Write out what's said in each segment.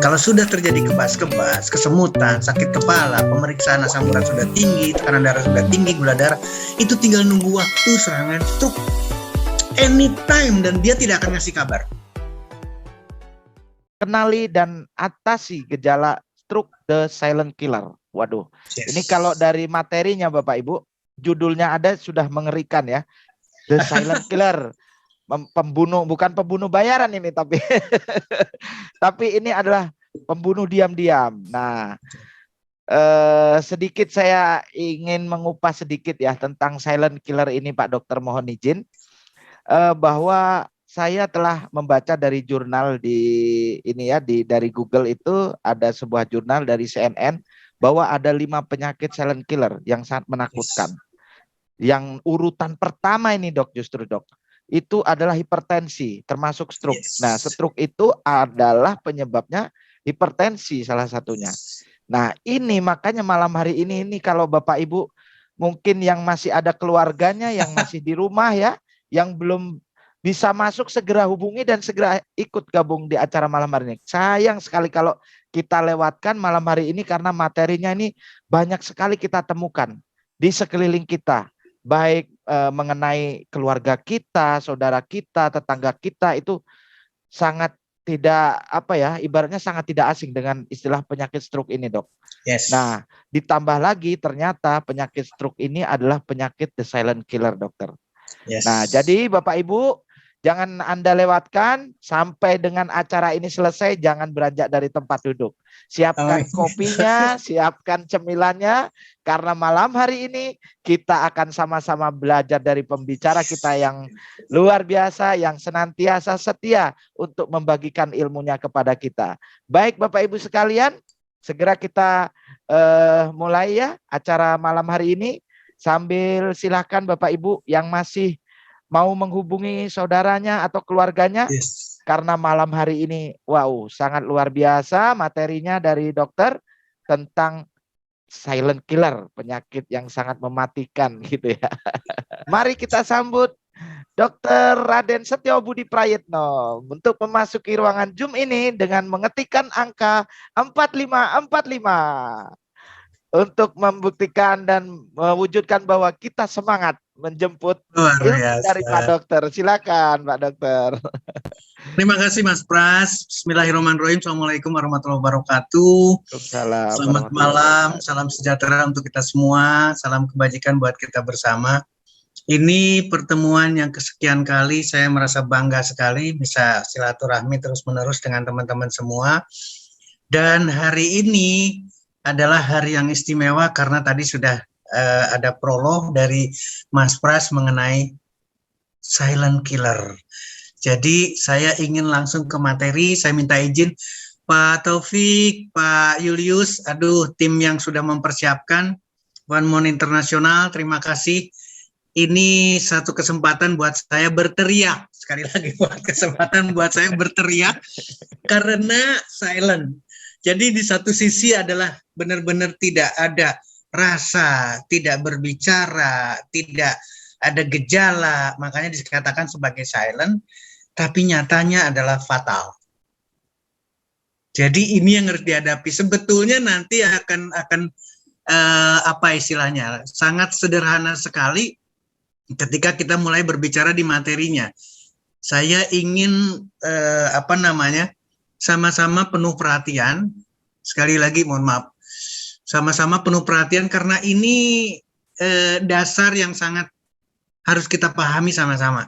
Kalau sudah terjadi kebas-kebas, kesemutan, sakit kepala, pemeriksaan asam urat sudah tinggi, tekanan darah sudah tinggi, gula darah, itu tinggal nunggu waktu serangan stroke anytime dan dia tidak akan ngasih kabar. Kenali dan atasi gejala stroke the silent killer. Waduh, ini kalau dari materinya Bapak Ibu, judulnya ada sudah mengerikan ya. The silent killer. Pembunuh, bukan pembunuh bayaran ini tapi tapi ini adalah pembunuh diam-diam. Nah, sedikit saya ingin mengupas sedikit ya tentang silent killer ini Pak Dokter, mohon izin bahwa saya telah membaca dari jurnal di ini ya dari Google, itu ada sebuah jurnal dari CNN bahwa ada 5 penyakit silent killer yang sangat menakutkan. Yang urutan pertama ini Dok, justru Dok, itu adalah hipertensi, termasuk stroke. Nah, stroke itu adalah penyebabnya hipertensi salah satunya. Nah, ini makanya malam hari ini kalau Bapak Ibu mungkin yang masih ada keluarganya, yang masih di rumah ya, yang belum bisa masuk, segera hubungi dan segera ikut gabung di acara malam hari ini. Sayang sekali kalau kita lewatkan malam hari ini karena materinya ini banyak sekali kita temukan di sekeliling kita. Baik mengenai keluarga kita, saudara kita, tetangga kita, itu sangat tidak ibaratnya sangat tidak asing dengan istilah penyakit stroke ini Dok. Nah, ditambah lagi ternyata penyakit stroke ini adalah penyakit the silent killer Dokter. Nah, jadi Bapak Ibu jangan Anda lewatkan sampai dengan acara ini selesai, jangan beranjak dari tempat duduk. Siapkan kopinya, siapkan cemilannya, karena malam hari ini kita akan sama-sama belajar dari pembicara kita yang luar biasa, yang senantiasa setia untuk membagikan ilmunya kepada kita. Baik Bapak Ibu sekalian, segera kita mulai ya acara malam hari ini. Sambil silakan Bapak Ibu yang masih mau menghubungi saudaranya atau keluarganya, karena malam hari ini wow sangat luar biasa materinya dari dokter tentang silent killer, penyakit yang sangat mematikan gitu ya. Mari kita sambut Dr. Raden Setyo Budi Prayitno untuk memasuki ruangan Zoom ini dengan mengetikkan angka 4545 untuk membuktikan dan mewujudkan bahwa kita semangat menjemput ilmu dari Pak Dokter. Silakan Pak Dokter. Terima kasih Mas Pras. Bismillahirrahmanirrahim. Assalamualaikum warahmatullahi wabarakatuh. Selamat malam, salam sejahtera untuk kita semua, salam kebajikan buat kita bersama. Ini pertemuan yang kesekian kali, saya merasa bangga sekali bisa silaturahmi terus-menerus dengan teman-teman semua. Dan hari ini adalah hari yang istimewa karena tadi sudah ada prolog dari Mas Pras mengenai silent killer. Jadi saya ingin langsung ke materi. Saya minta izin Pak Taufik, Pak Julius, tim yang sudah mempersiapkan One Moon Internasional, terima kasih. Ini satu kesempatan buat saya berteriak, sekali lagi kesempatan buat saya berteriak karena silent. Jadi di satu sisi adalah benar-benar tidak ada rasa, tidak berbicara, tidak ada gejala, makanya dikatakan sebagai silent, tapi nyatanya adalah fatal. Jadi ini yang harus dihadapi. Sebetulnya nanti akan sangat sederhana sekali ketika kita mulai berbicara di materinya. Saya ingin sama-sama penuh perhatian. Sekali lagi mohon maaf, sama-sama penuh perhatian karena ini dasar yang sangat harus kita pahami sama-sama.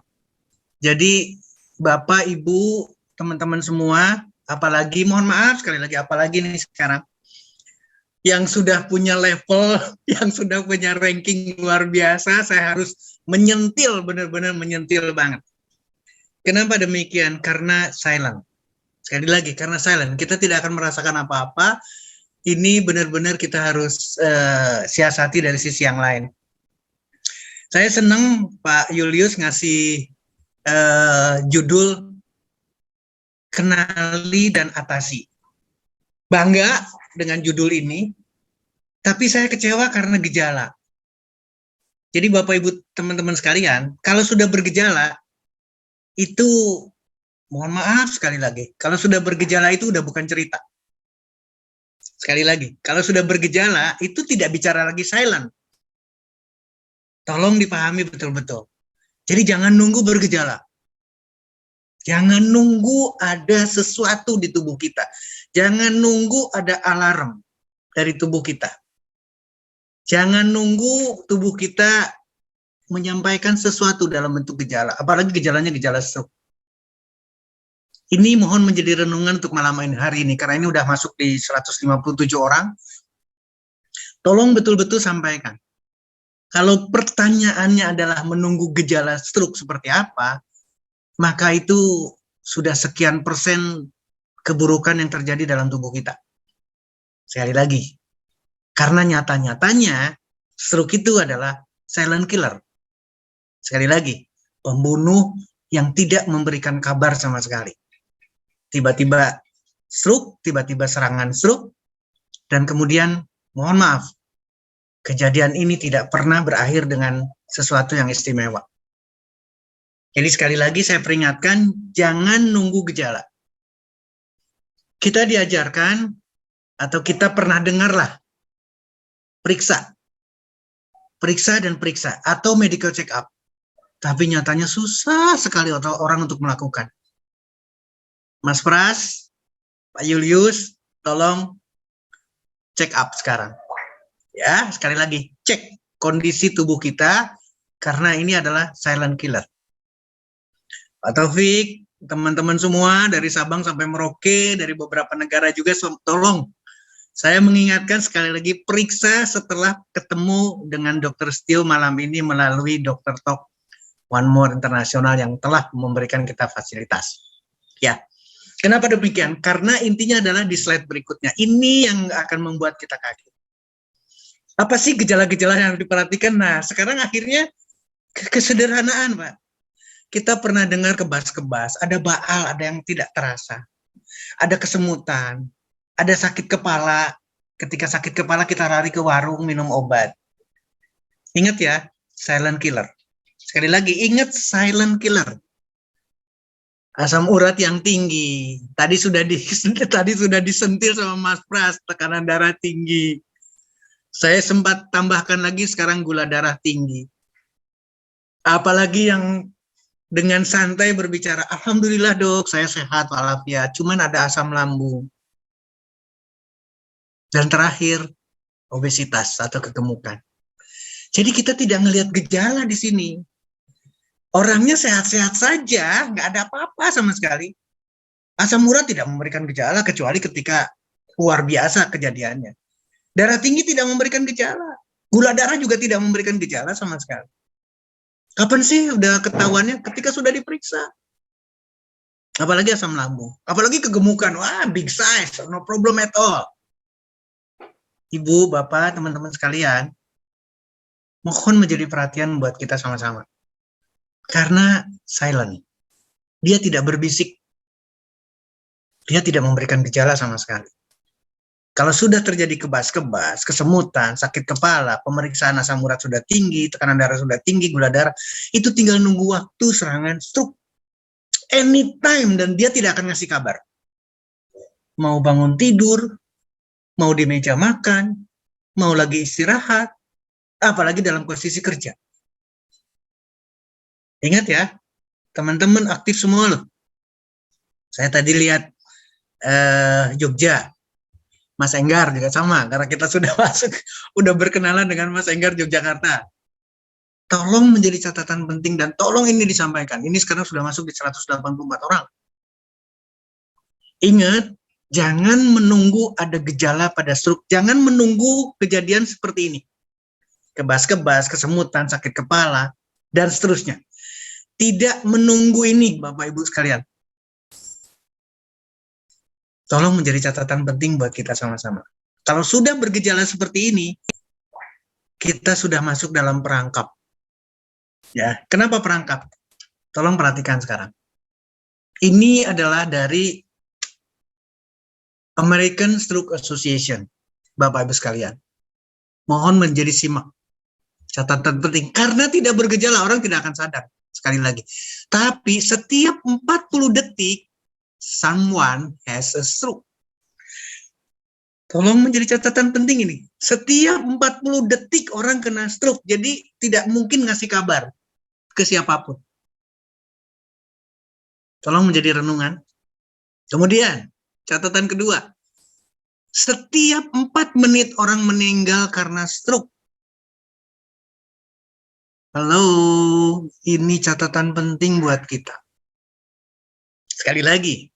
Jadi Bapak, Ibu, teman-teman semua, apalagi mohon maaf sekali lagi, apalagi nih sekarang yang sudah punya level, yang sudah punya ranking luar biasa, saya harus menyentil, benar-benar menyentil banget. Kenapa demikian? Karena silent. Sekali lagi, karena silent. Kita tidak akan merasakan apa-apa. Ini benar-benar kita harus siasati dari sisi yang lain. Saya senang Pak Julius ngasih judul Kenali dan Atasi. Bangga dengan judul ini, tapi saya kecewa karena gejala. Jadi Bapak Ibu teman-teman sekalian, kalau sudah bergejala, itu mohon maaf sekali lagi, kalau sudah bergejala itu udah bukan cerita. Sekali lagi, kalau sudah bergejala, itu tidak bicara lagi silent. Tolong dipahami betul-betul. Jadi jangan nunggu bergejala. Jangan nunggu ada sesuatu di tubuh kita. Jangan nunggu ada alarm dari tubuh kita. Jangan nunggu tubuh kita menyampaikan sesuatu dalam bentuk gejala. Apalagi gejalanya gejala stroke. Ini mohon menjadi renungan untuk malam hari ini. Karena ini udah masuk di 157 orang. Tolong betul-betul sampaikan. Kalau pertanyaannya adalah menunggu gejala stroke seperti apa, maka itu sudah sekian persen keburukan yang terjadi dalam tubuh kita. Sekali lagi, karena nyata-nyatanya stroke itu adalah silent killer. Sekali lagi, pembunuh yang tidak memberikan kabar sama sekali. Tiba-tiba stroke, tiba-tiba serangan stroke, dan kemudian mohon maaf, kejadian ini tidak pernah berakhir dengan sesuatu yang istimewa. Jadi sekali lagi saya peringatkan, jangan nunggu gejala. Kita diajarkan, atau kita pernah dengarlah, periksa dan periksa, atau medical check up. Tapi nyatanya susah sekali orang untuk melakukan. Mas Pras, Pak Julius, tolong check up sekarang. Ya, sekali lagi, cek kondisi tubuh kita, karena ini adalah silent killer. Pak Taufik, teman-teman semua dari Sabang sampai Merauke, dari beberapa negara juga, tolong saya mengingatkan sekali lagi, periksa setelah ketemu dengan Dr. Steel malam ini melalui Dr. Talk One More Internasional yang telah memberikan kita fasilitas. Ya, kenapa demikian? Karena intinya adalah di slide berikutnya. Ini yang akan membuat kita kaget. Apa sih gejala-gejala yang harus diperhatikan? Nah, sekarang akhirnya kesederhanaan, Pak. Kita pernah dengar kebas-kebas, ada baal, ada yang tidak terasa. Ada kesemutan, ada sakit kepala. Ketika sakit kepala kita lari ke warung minum obat. Ingat ya, silent killer. Sekali lagi, ingat silent killer. Asam urat yang tinggi. Tadi sudah disentil sama Mas Pras, tekanan darah tinggi. Saya sempat tambahkan lagi sekarang gula darah tinggi. Apalagi yang dengan santai berbicara, alhamdulillah dok, saya sehat walafiat, cuman ada asam lambung. Dan terakhir, obesitas atau kegemukan. Jadi kita tidak melihat gejala di sini. Orangnya sehat-sehat saja, nggak ada apa-apa sama sekali. Asam urat tidak memberikan gejala, kecuali ketika luar biasa kejadiannya. Darah tinggi tidak memberikan gejala. Gula darah juga tidak memberikan gejala sama sekali. Kapan sih udah ketahuannya? Ketika sudah diperiksa. Apalagi asam lambung. Apalagi kegemukan. Wah, big size. No problem at all. Ibu, bapak, teman-teman sekalian, mohon menjadi perhatian buat kita sama-sama. Karena silent. Dia tidak berbisik. Dia tidak memberikan gejala sama sekali. Kalau sudah terjadi kebas-kebas, kesemutan, sakit kepala, pemeriksaan asam urat sudah tinggi, tekanan darah sudah tinggi, gula darah, itu tinggal nunggu waktu serangan stroke. Anytime, dan dia tidak akan ngasih kabar. Mau bangun tidur, mau di meja makan, mau lagi istirahat, apalagi dalam posisi kerja. Ingat ya, teman-teman aktif semua loh. Saya tadi lihat Jogja, Mas Enggar juga sama, karena kita sudah masuk, udah berkenalan dengan Mas Enggar Yogyakarta. Tolong menjadi catatan penting dan tolong ini disampaikan. Ini sekarang sudah masuk di 184 orang. Ingat, jangan menunggu ada gejala pada stroke. Jangan menunggu kejadian seperti ini. Kebas-kebas, kesemutan, sakit kepala, dan seterusnya. Tidak menunggu ini, Bapak Ibu sekalian. Tolong menjadi catatan penting buat kita sama-sama. Kalau sudah bergejala seperti ini, kita sudah masuk dalam perangkap. Ya, kenapa perangkap? Tolong perhatikan sekarang. Ini adalah dari American Stroke Association, Bapak Ibu sekalian. Mohon menjadi simak. Catatan penting, karena tidak bergejala, orang tidak akan sadar. Sekali lagi. Tapi setiap 40 detik, someone has a stroke. Tolong menjadi catatan penting ini. Setiap 40 detik orang kena stroke, jadi tidak mungkin ngasih kabar ke siapapun. Tolong menjadi renungan. Kemudian, catatan kedua. Setiap 4 menit orang meninggal karena stroke. Halo, ini catatan penting buat kita. Sekali lagi,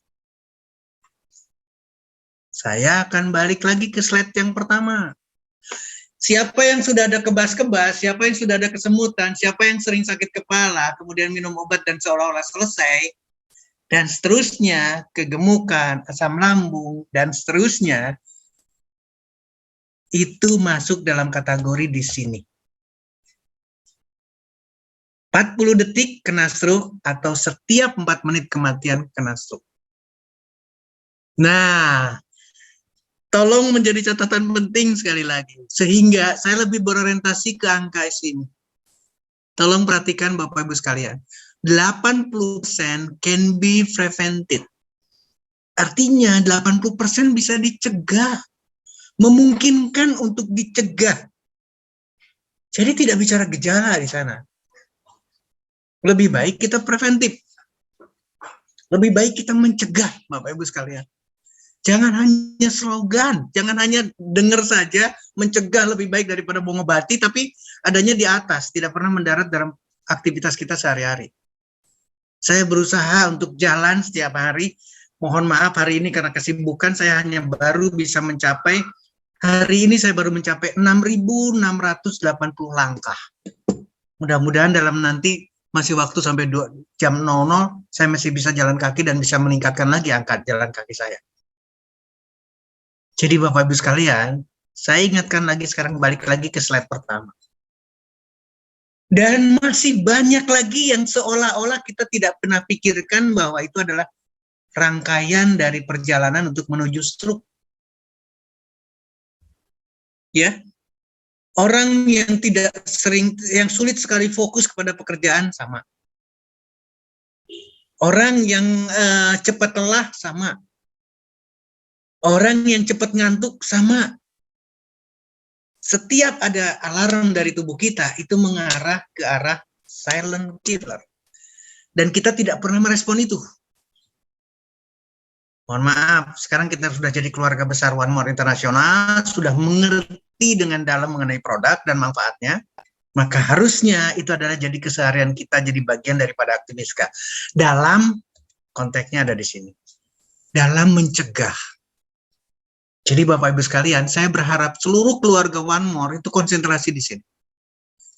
saya akan balik lagi ke slide yang pertama. Siapa yang sudah ada kebas-kebas, siapa yang sudah ada kesemutan, siapa yang sering sakit kepala, kemudian minum obat dan seolah-olah selesai, dan seterusnya, kegemukan, asam lambung, dan seterusnya, itu masuk dalam kategori di sini. 40 detik kena stroke atau setiap 4 menit kematian kena stroke. Nah, tolong menjadi catatan penting sekali lagi, sehingga saya lebih berorientasi ke angka sini. Tolong perhatikan Bapak Ibu sekalian, 80% can be prevented. Artinya 80% bisa dicegah, memungkinkan untuk dicegah. Jadi tidak bicara gejala di sana. Lebih baik kita preventif. Lebih baik kita mencegah, Bapak Ibu sekalian. Jangan hanya slogan, jangan hanya dengar saja, mencegah lebih baik daripada mengobati, tapi adanya di atas, tidak pernah mendarat dalam aktivitas kita sehari-hari. Saya berusaha untuk jalan setiap hari, mohon maaf hari ini karena kesibukan saya hanya baru bisa mencapai, hari ini saya baru mencapai 6.680 langkah. Mudah-mudahan dalam nanti masih waktu sampai jam 00, saya masih bisa jalan kaki dan bisa meningkatkan lagi angka jalan kaki saya. Jadi Bapak Ibu sekalian, saya ingatkan lagi sekarang balik lagi ke slide pertama. Dan masih banyak lagi yang seolah-olah kita tidak pernah pikirkan bahwa itu adalah rangkaian dari perjalanan untuk menuju stroke. Ya, orang yang tidak sering, yang sulit sekali fokus kepada pekerjaan sama. Orang yang cepat lelah sama. Orang yang cepat ngantuk sama. Setiap ada alarm dari tubuh kita, itu mengarah ke arah silent killer. Dan kita tidak pernah merespon itu. Mohon maaf, sekarang kita sudah jadi keluarga besar One More International, sudah mengerti dengan dalam mengenai produk dan manfaatnya, maka harusnya itu adalah jadi keseharian kita, jadi bagian daripada aktivitas. Dalam konteksnya ada di sini. Dalam mencegah. Jadi Bapak Ibu sekalian, saya berharap seluruh keluarga One More itu konsentrasi di sini.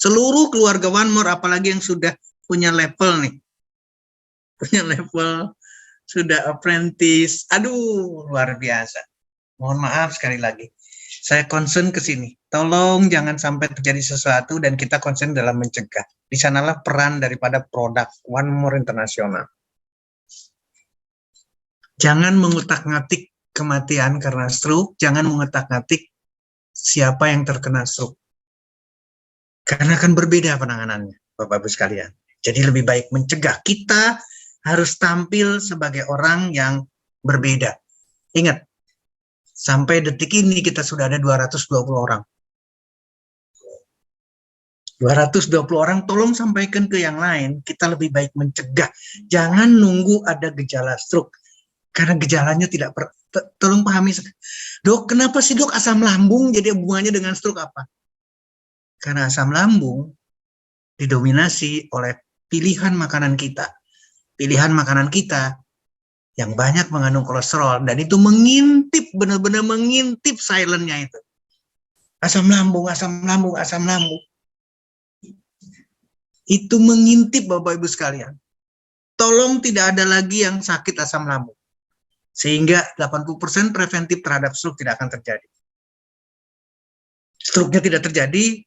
Seluruh keluarga One More, apalagi yang sudah punya level nih. Punya level, sudah apprentice. Aduh, luar biasa. Mohon maaf sekali lagi. Saya concern ke sini. Tolong jangan sampai terjadi sesuatu dan kita concern dalam mencegah. Di sanalah peran daripada produk One More International. Jangan mengutak-ngatik kematian karena stroke, jangan mengutak-ngatik siapa yang terkena stroke. Karena akan berbeda penanganannya, Bapak-Ibu sekalian. Jadi lebih baik mencegah. Kita harus tampil sebagai orang yang berbeda. Ingat, sampai detik ini kita sudah ada 220 orang. 220 orang, tolong sampaikan ke yang lain, kita lebih baik mencegah. Jangan nunggu ada gejala stroke. Karena gejalanya tidak tolong pahami. Dok, kenapa sih dok asam lambung jadi hubungannya dengan stroke apa? Karena asam lambung didominasi oleh pilihan makanan kita. Pilihan makanan kita yang banyak mengandung kolesterol dan itu mengintip, benar-benar mengintip silentnya itu. Asam lambung, asam lambung, asam lambung. Itu mengintip Bapak Ibu sekalian. Tolong tidak ada lagi yang sakit asam lambung. Sehingga 80% preventif terhadap stroke tidak akan terjadi. Stroke-nya tidak terjadi,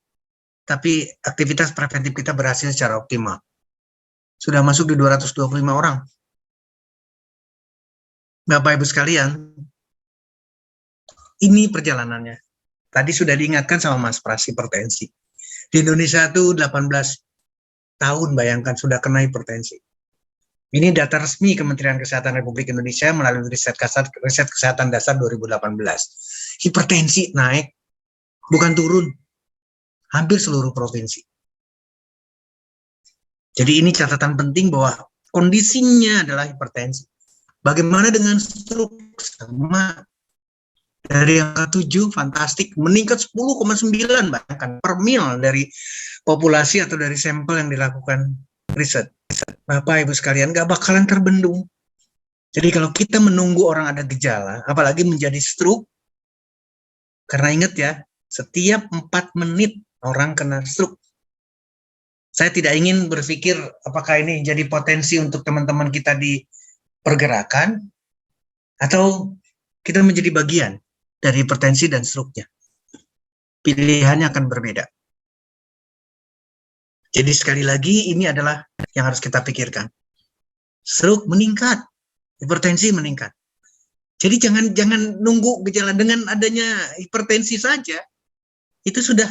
tapi aktivitas preventif kita berhasil secara optimal. Sudah masuk di 225 orang. Bapak Ibu sekalian, ini perjalanannya. Tadi sudah diingatkan sama Mas Pras, hipertensi. Di Indonesia itu 18 tahun, bayangkan sudah kena hipertensi. Ini data resmi Kementerian Kesehatan Republik Indonesia melalui riset kesehatan dasar 2018. hipertensi naik, bukan turun, hampir seluruh provinsi. Jadi ini catatan penting bahwa kondisinya adalah hipertensi. Bagaimana dengan stroke? Sama. Dari angka 7, fantastik, meningkat 10,9 bahkan per mil dari populasi atau dari sampel yang dilakukan riset. Bapak Ibu sekalian, nggak bakalan terbendung. Jadi kalau kita menunggu orang ada gejala, apalagi menjadi stroke, karena ingat ya, setiap 4 menit orang kena stroke. Saya tidak ingin berpikir apakah ini jadi potensi untuk teman-teman kita di pergerakan, atau kita menjadi bagian dari hipertensi dan stroke-nya. Pilihannya akan berbeda. Jadi sekali lagi ini adalah yang harus kita pikirkan. Stroke meningkat, hipertensi meningkat. Jadi jangan nunggu gejala. Dengan adanya hipertensi saja itu sudah,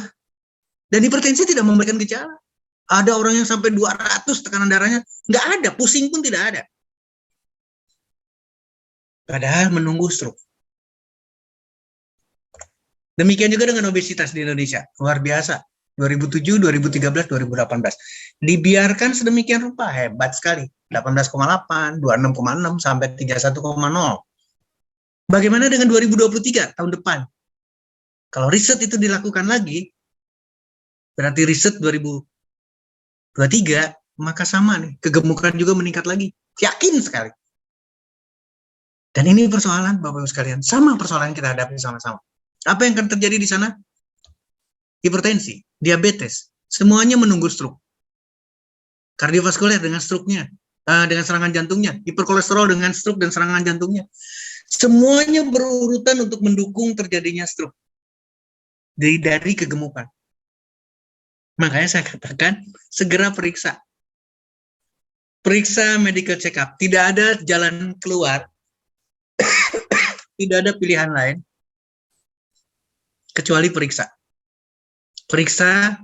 dan hipertensi tidak memberikan gejala. Ada orang yang sampai 200 tekanan darahnya nggak ada, pusing pun tidak ada. Padahal menunggu stroke. Demikian juga dengan obesitas di Indonesia, luar biasa. 2007, 2013, 2018. Dibiarkan sedemikian rupa, hebat sekali. 18,8, 26,6, sampai 31,0. Bagaimana dengan 2023, tahun depan? Kalau riset itu dilakukan lagi, berarti riset 2023, maka sama nih, kegemukan juga meningkat lagi. Yakin sekali. Dan ini persoalan, Bapak-Ibu sekalian, sama persoalan yang kita hadapi sama-sama. Apa yang akan terjadi di sana? Hipertensi, diabetes, semuanya menunggu stroke. Kardiovaskuler dengan stroke-nya, dengan serangan jantungnya, hiperkolesterol dengan stroke dan serangan jantungnya. Semuanya berurutan untuk mendukung terjadinya stroke. Dari kegemukan. Makanya saya katakan, segera periksa. Periksa medical check-up. Tidak ada jalan keluar. Tidak ada pilihan lain kecuali periksa. Periksa,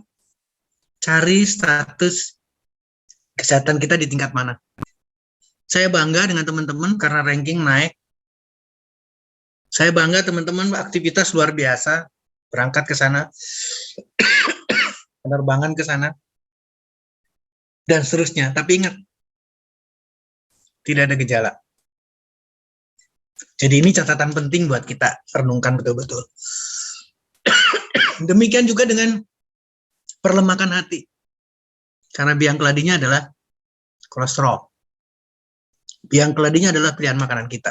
cari status kesehatan kita di tingkat mana. Saya bangga dengan teman-teman karena ranking naik. Saya bangga teman-teman aktivitas luar biasa, berangkat ke sana, penerbangan ke sana, dan seterusnya. Tapi ingat, tidak ada gejala. Jadi ini catatan penting buat kita renungkan betul-betul. Demikian juga dengan perlemakan hati. Karena biang keladinya adalah kolesterol. Biang keladinya adalah pilihan makanan kita.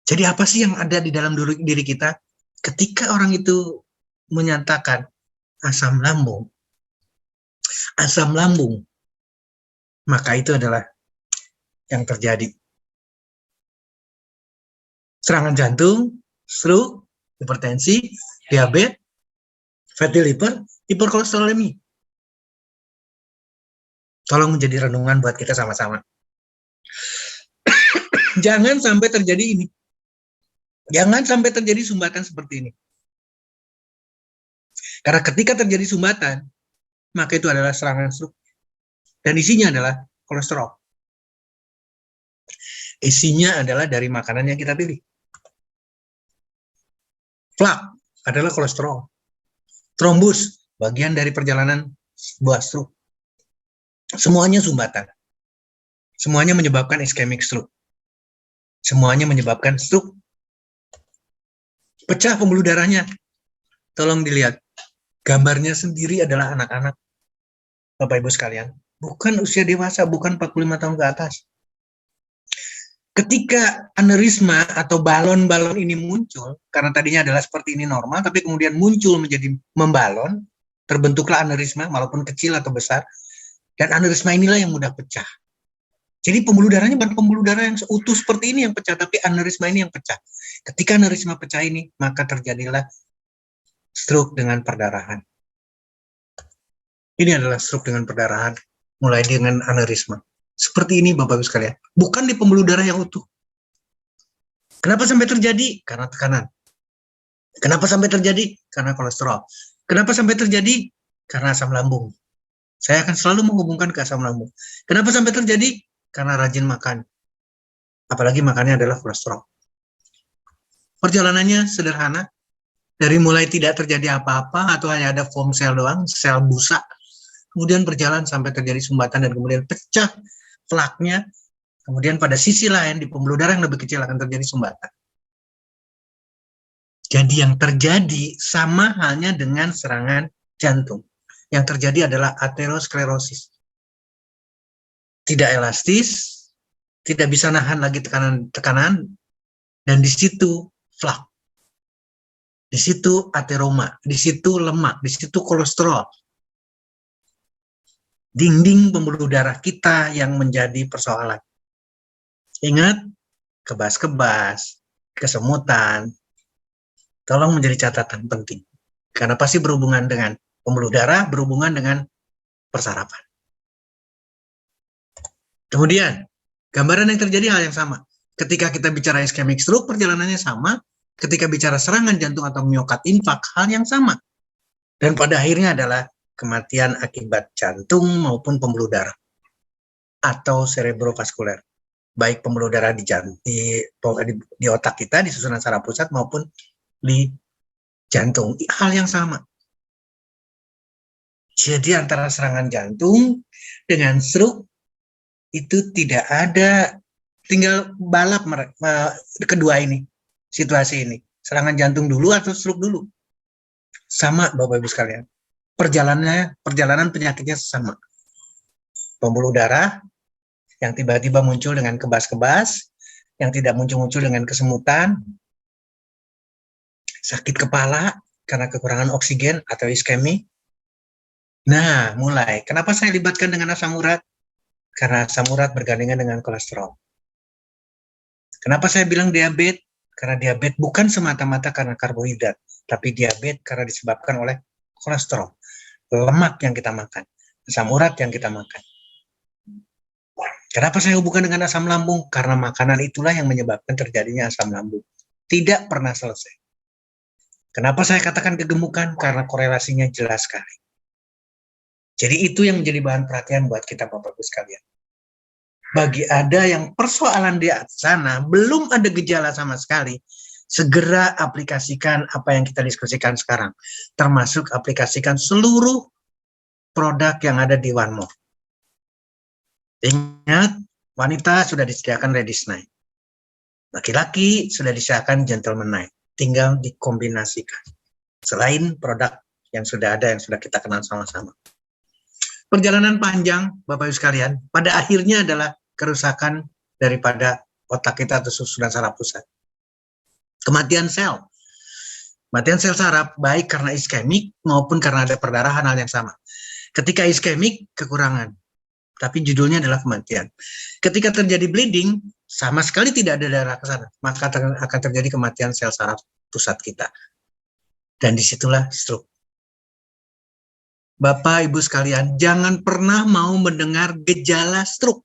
Jadi apa sih yang ada di dalam diri kita? Ketika orang itu menyatakan asam lambung, maka itu adalah yang terjadi. Serangan jantung, stroke, hipertensi, diabetes, fatty liver, hiperkolesterolemi. Tolong menjadi renungan buat kita sama-sama. Jangan sampai terjadi ini. Jangan sampai terjadi sumbatan seperti ini. Karena ketika terjadi sumbatan, maka itu adalah serangan stroke. Dan isinya adalah kolesterol. Isinya adalah dari makanan yang kita pilih. Plak adalah kolesterol. Trombus, bagian dari perjalanan sebuah stroke. Semuanya sumbatan. Semuanya menyebabkan ischemic stroke. Semuanya menyebabkan stroke. Pecah pembuluh darahnya. Tolong dilihat. Gambarnya sendiri adalah anak-anak. Bapak Ibu sekalian. Bukan usia dewasa, bukan 45 tahun ke atas. Ketika aneurisma atau balon-balon ini muncul, karena tadinya adalah seperti ini normal, tapi kemudian muncul menjadi membalon, terbentuklah aneurisma, walaupun kecil atau besar, dan aneurisma inilah yang mudah pecah. Jadi pembuluh darahnya bukan pembuluh darah yang seutuh seperti ini yang pecah, tapi aneurisma ini yang pecah. Ketika aneurisma pecah ini, maka terjadilah stroke dengan perdarahan. Ini adalah stroke dengan perdarahan, mulai dengan aneurisma. Seperti ini Bapak-Ibu sekalian. Bukan di pembuluh darah yang utuh. Kenapa sampai terjadi? Karena tekanan. Kenapa sampai terjadi? Karena kolesterol. Kenapa sampai terjadi? Karena asam lambung. Saya akan selalu menghubungkan ke asam lambung. Kenapa sampai terjadi? Karena rajin makan. Apalagi makannya adalah kolesterol. Perjalanannya sederhana. Dari mulai tidak terjadi apa-apa atau hanya ada foam cell doang, sel busa, kemudian berjalan sampai terjadi sumbatan dan kemudian pecah flaknya, kemudian pada sisi lain di pembuluh darah yang lebih kecil akan terjadi sumbatan. Jadi yang terjadi sama halnya dengan serangan jantung. Yang terjadi adalah aterosklerosis. Tidak elastis, tidak bisa nahan lagi tekanan, dan di situ flak. Di situ ateroma, di situ lemak, di situ kolesterol. Dinding pembuluh darah kita yang menjadi persoalan. Ingat, kebas-kebas, kesemutan, tolong menjadi catatan penting. Karena pasti berhubungan dengan pembuluh darah, berhubungan dengan persarapan. Kemudian, gambaran yang terjadi hal yang sama. Ketika kita bicara ischemic stroke, perjalanannya sama. Ketika bicara serangan jantung atau miokard infak, hal yang sama. Dan pada akhirnya adalah kematian akibat jantung maupun pembuluh darah atau cerebrovaskuler. Baik pembuluh darah di otak kita, di susunan saraf pusat maupun di jantung. Hal yang sama. Jadi antara serangan jantung dengan stroke itu tidak ada, tinggal balap kedua ini, situasi ini. Serangan jantung dulu atau stroke dulu. Sama Bapak Ibu sekalian. Perjalanan penyakitnya sama. Pembuluh darah yang tiba-tiba muncul dengan kebas-kebas, yang tidak muncul-muncul dengan kesemutan, sakit kepala karena kekurangan oksigen atau iskemi. Nah, mulai. Kenapa saya libatkan dengan asam urat? Karena asam urat bergandengan dengan kolesterol. Kenapa saya bilang diabetes? Karena diabetes bukan semata-mata karena karbohidrat, tapi diabetes karena disebabkan oleh kolesterol, lemak yang kita makan, asam urat yang kita makan. Kenapa saya hubungkan dengan asam lambung? Karena makanan itulah yang menyebabkan terjadinya asam lambung. Tidak pernah selesai. Kenapa saya katakan kegemukan? Karena korelasinya jelas sekali. Jadi itu yang menjadi bahan perhatian buat kita Bapak-Ibu sekalian. Bagi ada yang persoalan di sana, belum ada gejala sama sekali, segera aplikasikan apa yang kita diskusikan sekarang. Termasuk aplikasikan seluruh produk yang ada di One More. Ingat, wanita sudah disediakan Ladies Night. Laki-laki sudah disediakan Gentleman Night. Tinggal dikombinasikan. Selain produk yang sudah ada, yang sudah kita kenal sama-sama. Perjalanan panjang, Bapak Ibu sekalian, pada akhirnya adalah kerusakan daripada otak kita atau susunan saraf pusat. Kematian sel. Kematian sel saraf baik karena iskemik maupun karena ada perdarahan, hal yang sama. Ketika iskemik, kekurangan. Tapi judulnya adalah kematian. Ketika terjadi bleeding, sama sekali tidak ada darah ke sana, maka akan terjadi kematian sel saraf pusat kita. Dan disitulah stroke. Bapak, Ibu sekalian, jangan pernah mau mendengar gejala stroke.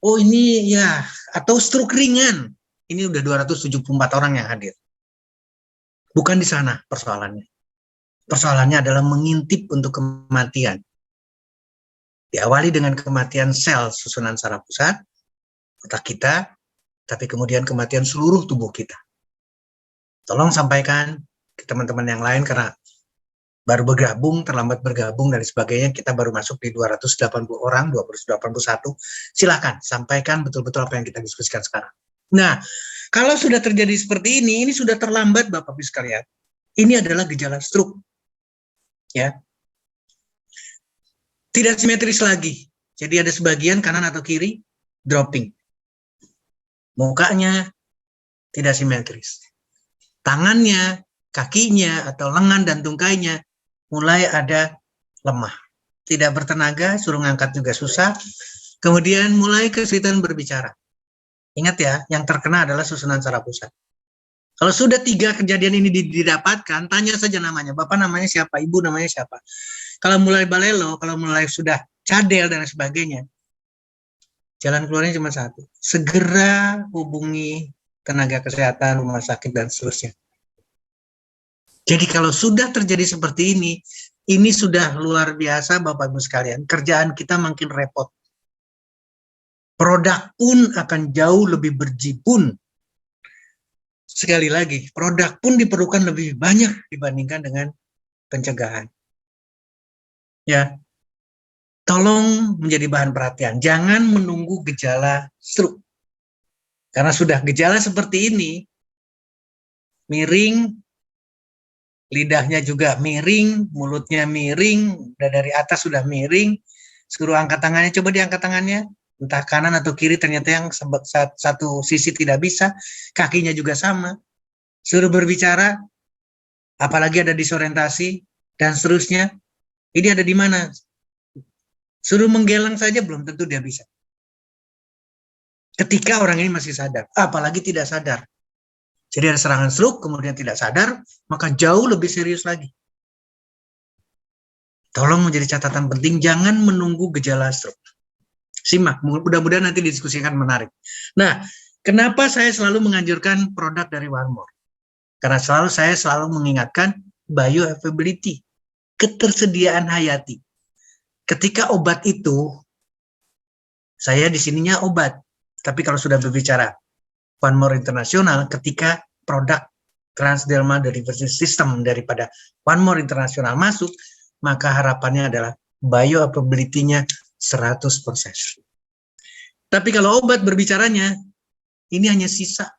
Oh ini ya, atau stroke ringan. Ini udah 274 orang yang hadir. Bukan di sana persoalannya. Persoalannya adalah mengintip untuk kematian. Diawali dengan kematian sel susunan saraf pusat, otak kita, tapi kemudian kematian seluruh tubuh kita. Tolong sampaikan ke teman-teman yang lain karena baru bergabung, terlambat bergabung, dan sebagainya, kita baru masuk di 280 orang, 281, silakan sampaikan betul-betul apa yang kita diskusikan sekarang. Nah, kalau sudah terjadi seperti ini sudah terlambat Bapak-Ibu sekalian. Ini adalah gejala stroke. Ya. Tidak simetris lagi. Jadi ada sebagian kanan atau kiri, dropping. Mukanya tidak simetris. Tangannya, kakinya, atau lengan dan tungkainya mulai ada lemah, tidak bertenaga, suruh ngangkat juga susah, kemudian mulai kesulitan berbicara. Ingat ya, yang terkena adalah susunan saraf pusat. Kalau sudah 3 kejadian ini didapatkan, tanya saja namanya, Bapak namanya siapa, Ibu namanya siapa. Kalau mulai balelo, kalau mulai sudah cadel dan sebagainya, jalan keluarnya cuma satu, segera hubungi tenaga kesehatan, rumah sakit, dan seterusnya. Jadi kalau sudah terjadi seperti ini sudah luar biasa Bapak-Ibu sekalian. Kerjaan kita makin repot. Produk pun akan jauh lebih berjibun. sekali lagi, produk pun diperlukan lebih banyak dibandingkan dengan pencegahan. Ya, tolong menjadi bahan perhatian. Jangan menunggu gejala stroke. Karena sudah gejala seperti ini, miring, lidahnya juga miring, mulutnya miring, udah dari atas sudah miring, suruh angkat tangannya, coba diangkat tangannya, entah kanan atau kiri, ternyata yang satu sisi tidak bisa, kakinya juga sama, suruh berbicara, apalagi ada disorientasi, dan seterusnya, ini ada di mana? Suruh menggeleng saja belum tentu dia bisa. Ketika orang ini masih sadar, apalagi tidak sadar. Jadi ada serangan stroke, kemudian tidak sadar, maka jauh lebih serius lagi. Tolong menjadi catatan penting, jangan menunggu gejala stroke. Simak, mudah-mudahan nanti didiskusikan menarik. Nah, kenapa saya selalu menganjurkan produk dari One More? Karena saya selalu mengingatkan bioavailability, ketersediaan hayati. Ketika obat itu, saya di sininya obat. Tapi kalau sudah berbicara One More Internasional, ketika produk transdermal delivery system daripada One More Internasional masuk, maka harapannya adalah bioavailability-nya 100%. Tapi kalau obat berbicaranya, ini hanya sisa.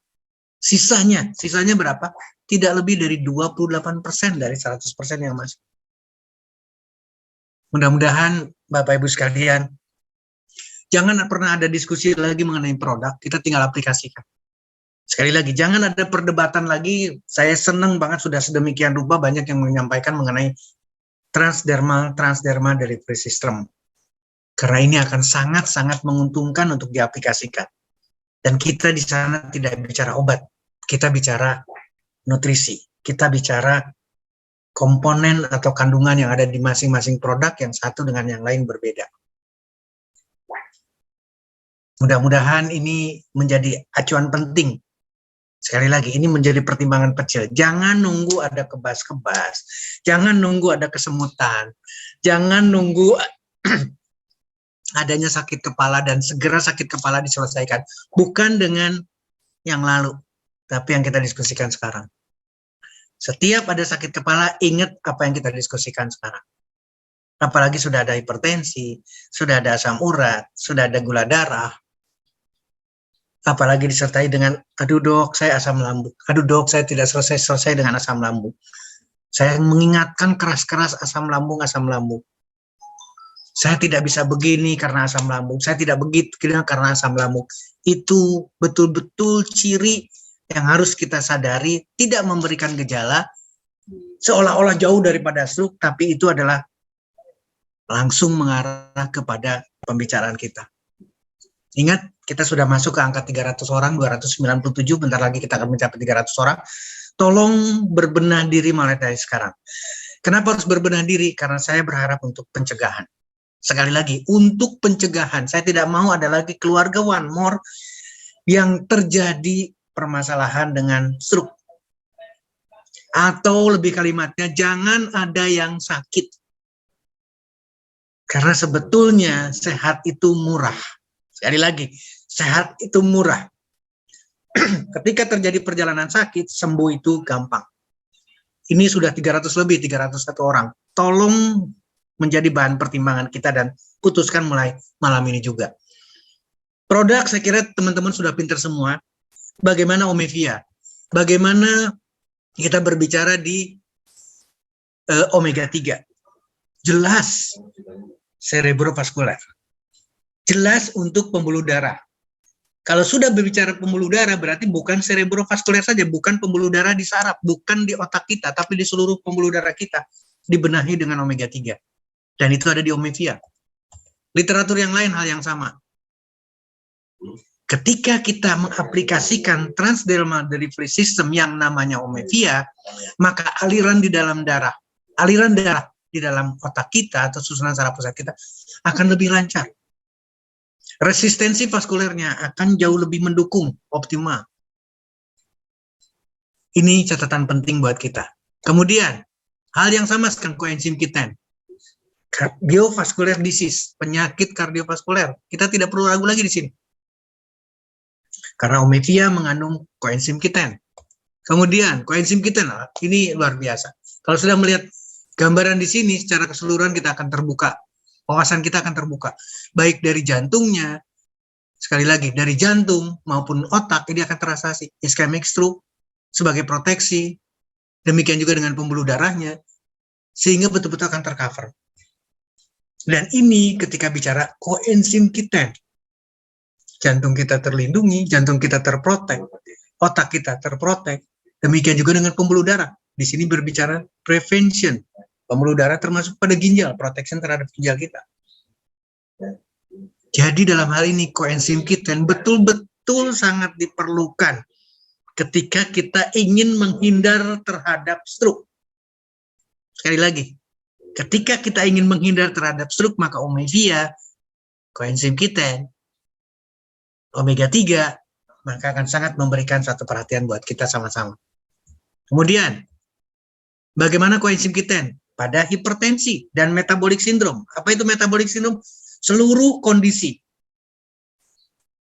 Sisanya berapa? Tidak lebih dari 28% dari 100% yang masuk. Mudah-mudahan Bapak Ibu sekalian, jangan pernah ada diskusi lagi mengenai produk, kita tinggal aplikasikan. Sekali lagi, jangan ada perdebatan lagi. Saya senang banget sudah sedemikian rupa banyak yang menyampaikan mengenai transdermal delivery system. Karena ini akan sangat-sangat menguntungkan untuk diaplikasikan. Dan kita di sana tidak bicara obat, kita bicara nutrisi, kita bicara komponen atau kandungan yang ada di masing-masing produk yang satu dengan yang lain berbeda. Mudah-mudahan ini menjadi acuan penting. Sekali lagi, ini menjadi pertimbangan kecil. Jangan nunggu ada kebas-kebas, jangan nunggu ada kesemutan, jangan nunggu adanya sakit kepala dan segera sakit kepala diselesaikan. Bukan dengan yang lalu, tapi yang kita diskusikan sekarang. Setiap ada sakit kepala, ingat apa yang kita diskusikan sekarang. Apalagi sudah ada hipertensi, sudah ada asam urat, sudah ada gula darah, apalagi disertai dengan, aduh dok, saya asam lambung, aduh dok, saya tidak selesai dengan asam lambung. Saya mengingatkan keras-keras asam lambung. Saya tidak bisa begini karena asam lambung, saya tidak begitu karena asam lambung. Itu betul-betul ciri yang harus kita sadari, tidak memberikan gejala, seolah-olah jauh daripada stroke, tapi itu adalah langsung mengarah kepada pembicaraan kita. Ingat, kita sudah masuk ke angka 300 orang, 297, bentar lagi kita akan mencapai 300 orang. Tolong berbenah diri mulai dari sekarang. Kenapa harus berbenah diri? Karena saya berharap untuk pencegahan. Sekali lagi, untuk pencegahan. Saya tidak mau ada lagi keluarga One More yang terjadi permasalahan dengan stroke. Atau lebih kalimatnya, jangan ada yang sakit. Karena sebetulnya sehat itu murah. Sekali lagi, sehat itu murah. Ketika terjadi perjalanan sakit, sembuh itu gampang. Ini sudah 300 lebih, 301 orang. Tolong menjadi bahan pertimbangan kita dan putuskan mulai malam ini juga. Produk, saya kira teman-teman sudah pintar semua. Bagaimana Omevia? Bagaimana kita berbicara di omega 3? Jelas cerebrovaskular. Jelas untuk pembuluh darah. Kalau sudah berbicara pembuluh darah, berarti bukan cerebrovaskular saja, bukan pembuluh darah di saraf, bukan di otak kita, tapi di seluruh pembuluh darah kita dibenahi dengan omega 3. Dan itu ada di Omevia. Literatur yang lain hal yang sama. Ketika kita mengaplikasikan transdermal delivery system yang namanya Omevia, maka aliran di dalam darah, aliran darah di dalam otak kita atau susunan saraf pusat kita akan lebih lancar. Resistensi vaskulernya akan jauh lebih mendukung, optimal. Ini catatan penting buat kita. Kemudian, hal yang sama dengan koenzim Q10. Cardiovascular disease, penyakit kardiovaskuler. Kita tidak perlu ragu lagi di sini. Karena Omevia mengandung koenzim Q10. Kemudian koenzim Q10 ini luar biasa. Kalau sudah melihat gambaran di sini secara keseluruhan kita akan terbuka. Wawasan kita akan terbuka. Baik dari jantungnya, sekali lagi dari jantung maupun otak ini akan terasasi ischemic stroke sebagai proteksi. Demikian juga dengan pembuluh darahnya sehingga betul-betul akan tercover. Dan ini ketika bicara koenzim Q10, jantung kita terlindungi, jantung kita terprotek, otak kita terprotek. Demikian juga dengan pembuluh darah. Di sini berbicara prevention. Pembuluh darah termasuk pada ginjal, protection terhadap ginjal kita. Jadi dalam hal ini koenzim Q10 betul-betul sangat diperlukan ketika kita ingin menghindar terhadap stroke. Sekali lagi, ketika kita ingin menghindar terhadap stroke, maka omega, koenzim Q10, omega 3, maka akan sangat memberikan satu perhatian buat kita sama-sama. Kemudian, bagaimana koenzim Q10 pada hipertensi dan metabolic syndrome? Apa itu metabolic syndrome? Seluruh kondisi,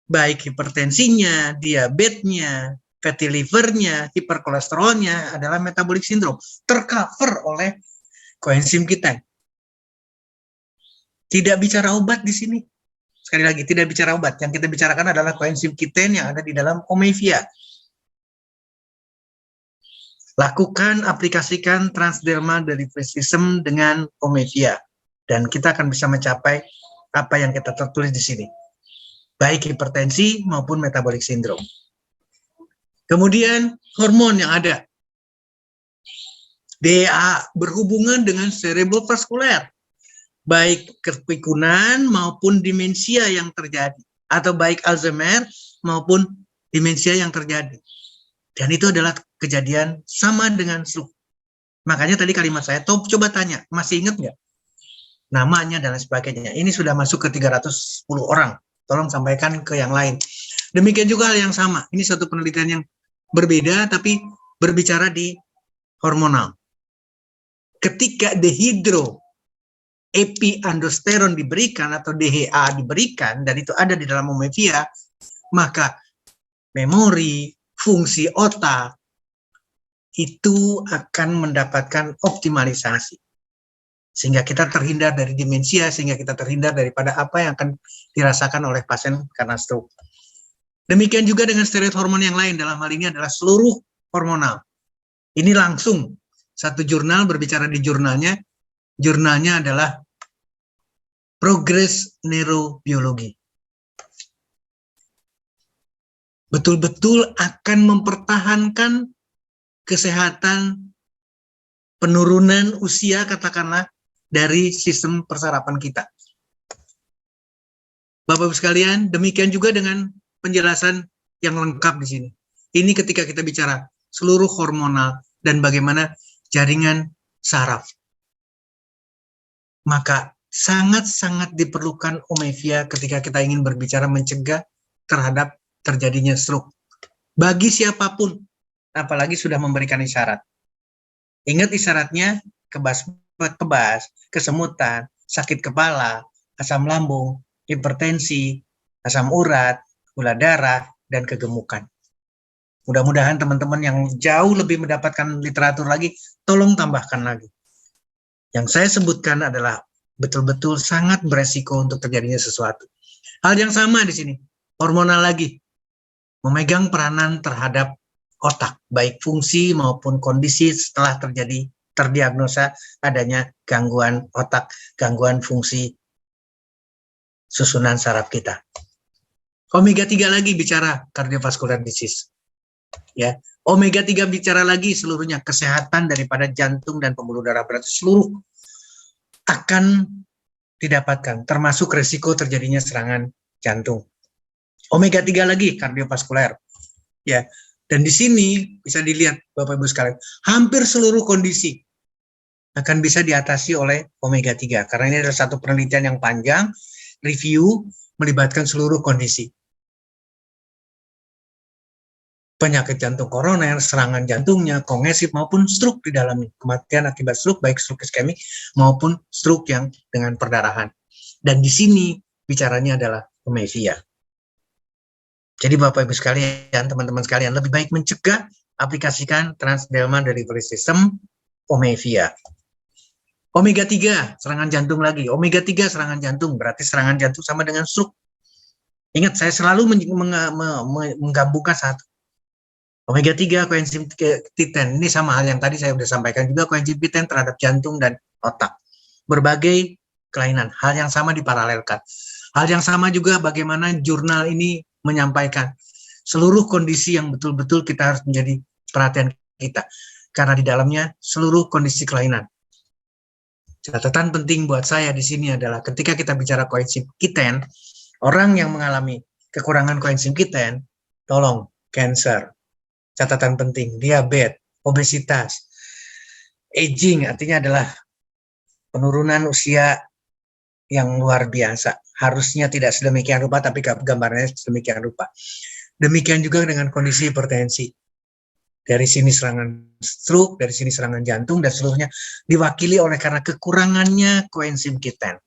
baik hipertensinya, diabetesnya, fatty livernya, hiperkolesterolnya adalah metabolic syndrome, tercover oleh koenzim Q10. Tidak bicara obat di sini. Sekali lagi, tidak bicara obat. Yang kita bicarakan adalah koenzim Q10 yang ada di dalam Omevia. Lakukan, aplikasikan transdermal delivery system dengan Omevia. Dan kita akan bisa mencapai apa yang kita tertulis di sini. Baik hipertensi maupun metabolic syndrome. Kemudian hormon yang ada. DHA berhubungan dengan cerebrovaskuler. Baik kepikunan maupun demensia yang terjadi. Atau baik Alzheimer maupun demensia yang terjadi. Dan itu adalah kejadian sama dengan stroke. Makanya tadi kalimat saya, coba tanya, masih ingat nggak? Namanya dan sebagainya. Ini sudah masuk ke 310 orang. Tolong sampaikan ke yang lain. Demikian juga hal yang sama. Ini satu penelitian yang berbeda, tapi berbicara di hormonal. Ketika dehydroepiandrosteron diberikan atau DHA diberikan, dan itu ada di dalam Omevia, maka memori, fungsi otak itu akan mendapatkan optimalisasi sehingga kita terhindar dari demensia, sehingga kita terhindar daripada apa yang akan dirasakan oleh pasien karena stroke. Demikian juga dengan steroid hormon yang lain, dalam hal ini adalah seluruh hormonal. Ini langsung satu jurnal berbicara di jurnalnya adalah Progress Neurobiology. Betul-betul akan mempertahankan kesehatan penurunan usia, katakanlah, dari sistem persarapan kita. Bapak-Ibu sekalian, demikian juga dengan penjelasan yang lengkap di sini. Ini ketika kita bicara seluruh hormonal dan bagaimana jaringan saraf. Maka sangat-sangat diperlukan Omevia ketika kita ingin berbicara mencegah terhadap terjadinya stroke. Bagi siapapun, apalagi sudah memberikan isyarat. Ingat isyaratnya, kebas, kesemutan, sakit kepala, asam lambung, hipertensi, asam urat, gula darah, dan kegemukan. Mudah-mudahan teman-teman yang jauh lebih mendapatkan literatur lagi, tolong tambahkan lagi. Yang saya sebutkan adalah betul-betul sangat beresiko untuk terjadinya sesuatu. Hal yang sama di sini, hormonal lagi. Memegang peranan terhadap otak, baik fungsi maupun kondisi setelah terdiagnosa adanya gangguan otak, gangguan fungsi susunan saraf kita. Omega 3 lagi bicara cardiovascular disease. Ya, omega 3 bicara lagi seluruhnya kesehatan daripada jantung dan pembuluh darah, berarti seluruh akan didapatkan, termasuk risiko terjadinya serangan jantung. Omega 3 lagi kardiovaskuler. Ya. Dan di sini bisa dilihat Bapak Ibu sekalian, hampir seluruh kondisi akan bisa diatasi oleh omega 3 karena ini adalah satu penelitian yang panjang, review melibatkan seluruh kondisi. Penyakit jantung koroner, serangan jantungnya, kongesif maupun stroke di dalamnya. Kematian akibat stroke baik stroke iskemik maupun stroke yang dengan perdarahan. Dan di sini bicaranya adalah Omevia. Jadi Bapak Ibu sekalian, teman-teman sekalian, lebih baik mencegah aplikasikan Transdermal Delivery System Omevia. Omega 3, serangan jantung lagi. Omega 3, serangan jantung, berarti serangan jantung sama dengan stroke. Ingat, saya selalu menggabungkan satu. Omega 3, koenzim Q10, ini sama hal yang tadi saya sudah sampaikan juga, koenzim Q10 terhadap jantung dan otak. Berbagai kelainan, hal yang sama diparalelkan. Hal yang sama juga bagaimana jurnal ini menyampaikan seluruh kondisi yang betul-betul kita harus menjadi perhatian kita. Karena di dalamnya seluruh kondisi kelainan. Catatan penting buat saya di sini adalah ketika kita bicara koenzim Q10, orang yang mengalami kekurangan koenzim Q10, tolong, cancer. Catatan penting, diabetes, obesitas, aging artinya adalah penurunan usia yang luar biasa. Harusnya tidak sedemikian rupa, tapi gambarnya sedemikian rupa. Demikian juga dengan kondisi hipertensi. Dari sini serangan stroke, dari sini serangan jantung, dan seluruhnya diwakili oleh karena kekurangannya koenzim Q10.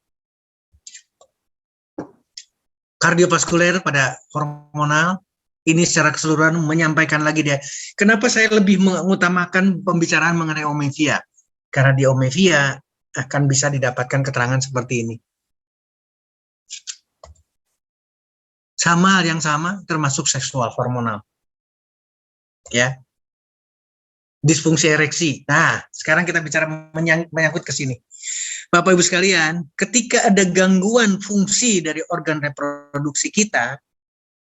Kardiovaskuler pada hormonal, ini secara keseluruhan menyampaikan lagi dia. Kenapa saya lebih mengutamakan pembicaraan mengenai Omevia? Karena di Omevia akan bisa didapatkan keterangan seperti ini. Sama yang sama, termasuk seksual hormonal. Ya. Disfungsi ereksi. Nah, sekarang kita bicara menyangkut ke sini. Bapak Ibu sekalian, ketika ada gangguan fungsi dari organ reproduksi kita,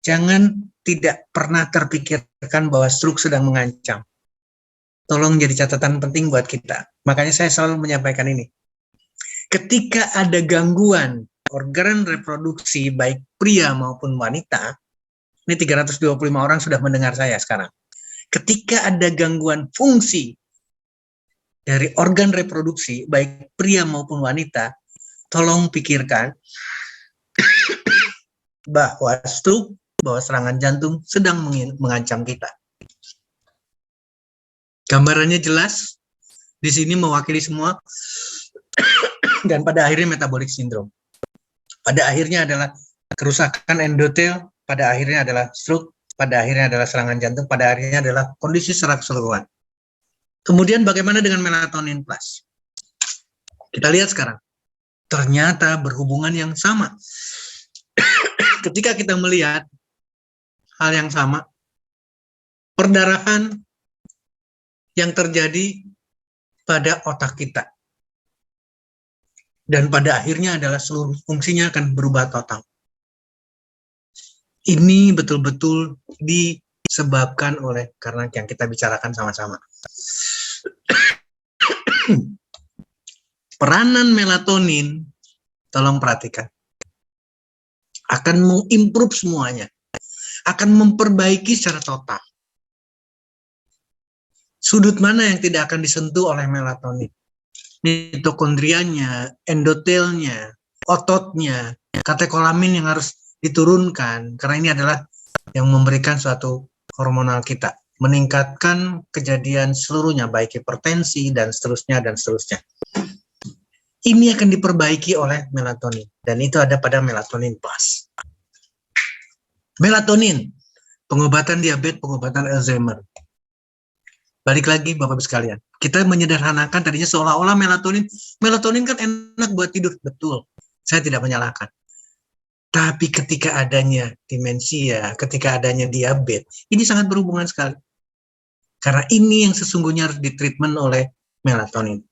jangan tidak pernah terpikirkan bahwa stroke sedang mengancam. Tolong jadi catatan penting buat kita. Makanya saya selalu menyampaikan ini. Ketika ada gangguan organ reproduksi, baik pria maupun wanita, ini 325 orang sudah mendengar saya sekarang. Ketika ada gangguan fungsi dari organ reproduksi, baik pria maupun wanita, tolong pikirkan bahwa stroke, bahwa serangan jantung sedang mengancam kita. Gambarannya jelas, di sini mewakili semua, dan pada akhirnya metabolic syndrome. Pada akhirnya adalah kerusakan endotel, pada akhirnya adalah stroke, pada akhirnya adalah serangan jantung, pada akhirnya adalah kondisi secara keseluruhan. Kemudian bagaimana dengan melatonin plus? Kita lihat sekarang. Ternyata berhubungan yang sama. Ketika kita melihat hal yang sama, perdarahan yang terjadi pada otak kita. Dan pada akhirnya adalah seluruh fungsinya akan berubah total. Ini betul-betul disebabkan oleh karena yang kita bicarakan sama-sama. Peranan melatonin, tolong perhatikan, akan mengimprove semuanya, akan memperbaiki secara total. Sudut mana yang tidak akan disentuh oleh melatonin? Mitokondrianya, endotelnya, ototnya, katekolamin yang harus diturunkan, karena ini adalah yang memberikan suatu hormonal kita, meningkatkan kejadian seluruhnya, baik hipertensi dan seterusnya dan seterusnya. Ini akan diperbaiki oleh melatonin, dan itu ada pada melatonin plus. Melatonin, pengobatan diabetes, pengobatan Alzheimer. Balik lagi Bapak-Ibu sekalian, kita menyederhanakan tadinya seolah-olah melatonin kan enak buat tidur, betul, saya tidak menyalahkan. Tapi ketika adanya demensia, ketika adanya diabetes, ini sangat berhubungan sekali. Karena ini yang sesungguhnya harus ditreatment oleh melatonin.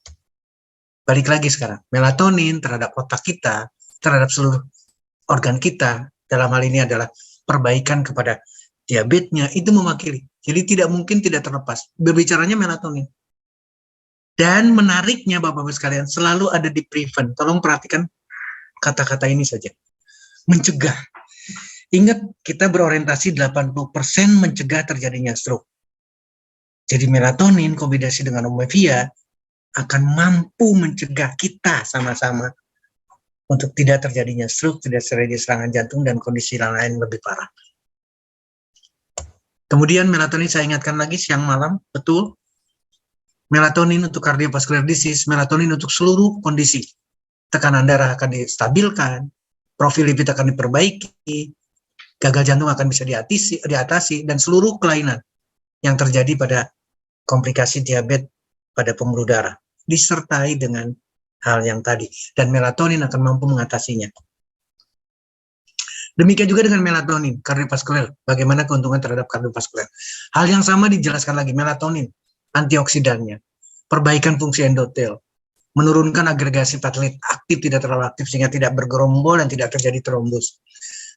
Balik lagi sekarang, melatonin terhadap otak kita, terhadap seluruh organ kita, dalam hal ini adalah perbaikan kepada diabetesnya, itu mewakili. Jadi tidak mungkin tidak terlepas. Berbicaranya melatonin. Dan menariknya Bapak-Ibu sekalian, selalu ada di prevent. Tolong perhatikan kata-kata ini saja. Mencegah. Ingat, kita berorientasi 80% mencegah terjadinya stroke. Jadi melatonin kombinasi dengan Omevia akan mampu mencegah kita sama-sama untuk tidak terjadinya stroke, tidak terjadi serangan jantung, dan kondisi lain lebih parah. Kemudian melatonin saya ingatkan lagi siang malam, betul. Melatonin untuk cardiovascular disease, melatonin untuk seluruh kondisi. Tekanan darah akan distabilkan, profil lipid akan diperbaiki, gagal jantung akan bisa diatasi, dan seluruh kelainan yang terjadi pada komplikasi diabetes pada pembuluh darah, disertai dengan hal yang tadi, dan melatonin akan mampu mengatasinya. Demikian juga dengan melatonin, kardiovaskuler. Bagaimana keuntungan terhadap kardiovaskuler? Hal yang sama dijelaskan lagi, melatonin, antioksidannya, perbaikan fungsi endotel, menurunkan agregasi platelet aktif tidak terlalu aktif sehingga tidak bergerombol dan tidak terjadi trombus.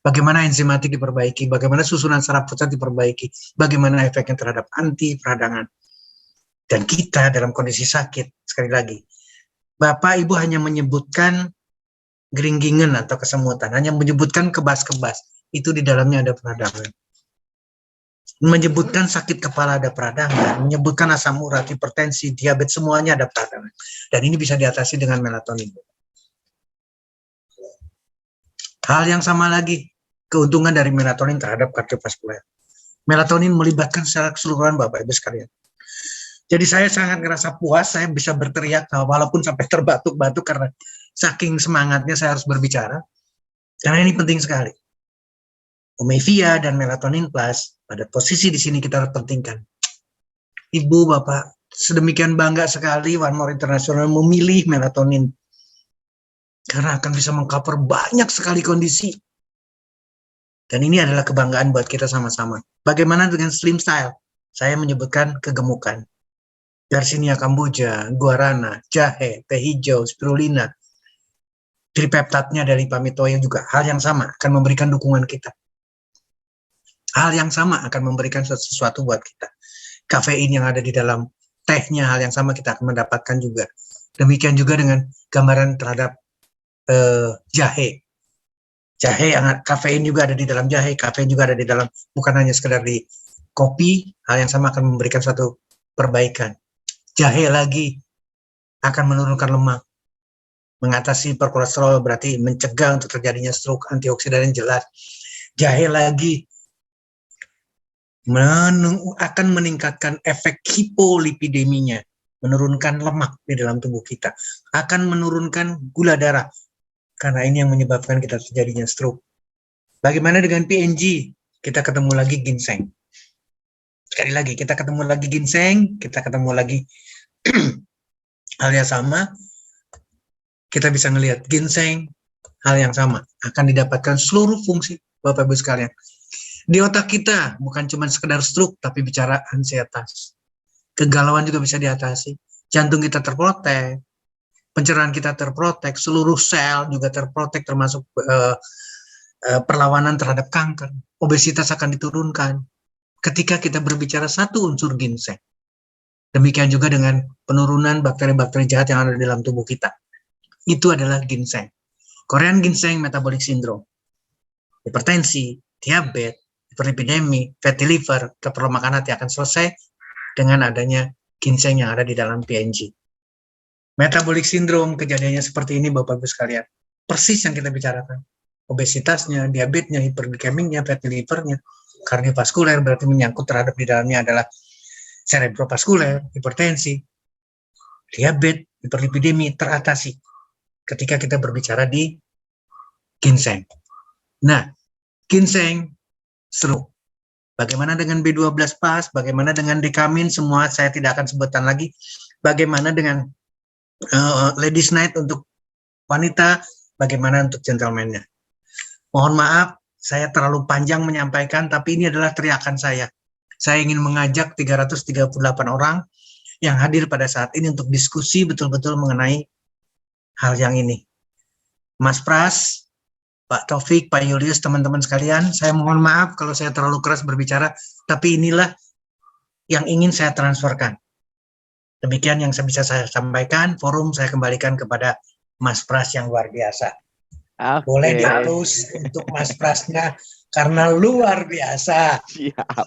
Bagaimana enzimatik diperbaiki, bagaimana susunan saraf pusat diperbaiki, bagaimana efeknya terhadap anti peradangan. Dan kita dalam kondisi sakit, sekali lagi, Bapak Ibu hanya menyebutkan geringgingan atau kesemutan, hanya menyebutkan kebas-kebas, itu di dalamnya ada peradangan. Menyebutkan sakit kepala ada peradangan, menyebutkan asam urat, hipertensi, diabetes, semuanya ada peradangan. Dan ini bisa diatasi dengan melatonin. Hal yang sama lagi, keuntungan dari melatonin terhadap kardiovaskuler. Melatonin melibatkan secara keseluruhan Bapak Ibu sekalian. Jadi saya sangat ngerasa puas, saya bisa berteriak walaupun sampai terbatuk-batuk karena saking semangatnya saya harus berbicara. Karena ini penting sekali. Omevia dan melatonin plus pada posisi di sini kita harus pentingkan. Ibu, Bapak, sedemikian bangga sekali One More International memilih melatonin. Karena akan bisa mengcover banyak sekali kondisi. Dan ini adalah kebanggaan buat kita sama-sama. Bagaimana dengan slim style? Saya menyebutkan kegemukan. Garcinia cambogia, guarana, jahe, teh hijau, spirulina, tripeptidnya dari pamitoya juga hal yang sama akan memberikan dukungan kita. Hal yang sama akan memberikan sesuatu buat kita. Kafein yang ada di dalam tehnya hal yang sama kita akan mendapatkan juga. Demikian juga dengan gambaran terhadap jahe. Jahe, kafein juga ada di dalam jahe, kafein juga ada di dalam, bukan hanya sekedar di kopi, hal yang sama akan memberikan suatu perbaikan. Jahe lagi akan menurunkan lemak, mengatasi hiperkolesterol, berarti mencegah untuk terjadinya stroke, antioksidan yang jelas. Jahe lagi akan meningkatkan efek hipolipideminya, menurunkan lemak di dalam tubuh kita, akan menurunkan gula darah, karena ini yang menyebabkan kita terjadinya stroke. Bagaimana dengan PNG? Kita ketemu lagi ginseng. Sekali lagi, kita ketemu lagi ginseng, kita ketemu lagi hal yang sama. Kita bisa melihat ginseng, hal yang sama. Akan didapatkan seluruh fungsi, Bapak-Ibu sekalian. Di otak kita, bukan cuma sekedar stroke, tapi bicara ansietas. Kegalauan juga bisa diatasi. Jantung kita terprotek, pencernaan kita terprotek, seluruh sel juga terprotek, termasuk perlawanan terhadap kanker. Obesitas akan diturunkan ketika kita berbicara satu unsur ginseng. Demikian juga dengan penurunan bakteri-bakteri jahat yang ada di dalam tubuh kita. Itu adalah ginseng. Korean ginseng metabolic syndrome, hipertensi, diabetes, hiperlipidemi, fatty liver, keperluan hati akan selesai dengan adanya ginseng yang ada di dalam PNG. Metabolic syndrome kejadiannya seperti ini Bapak-Ibu sekalian. Persis yang kita bicarakan. Obesitasnya, diabetesnya, hiperglikemiknya, fatty livernya, kardiovaskuler berarti menyangkut terhadap di dalamnya adalah cerebrovaskuler, hipertensi, diabetes, hiperlipidemi teratasi ketika kita berbicara di ginseng. Nah, ginseng seru. Bagaimana dengan B12 pas, bagaimana dengan dekamin, semua saya tidak akan sebutkan lagi. Bagaimana dengan ladies night untuk wanita, bagaimana untuk gentleman-nya. Mohon maaf, saya terlalu panjang menyampaikan, tapi ini adalah teriakan saya. Saya ingin mengajak 338 orang yang hadir pada saat ini untuk diskusi betul-betul mengenai hal yang ini. Mas Pras, Pak Taufik, Pak Julius, teman-teman sekalian, saya mohon maaf kalau saya terlalu keras berbicara, tapi inilah yang ingin saya transferkan. Demikian yang bisa saya sampaikan, forum saya kembalikan kepada Mas Pras yang luar biasa. Okay. Boleh di-close untuk Mas Prasnya, karena luar biasa. Siap.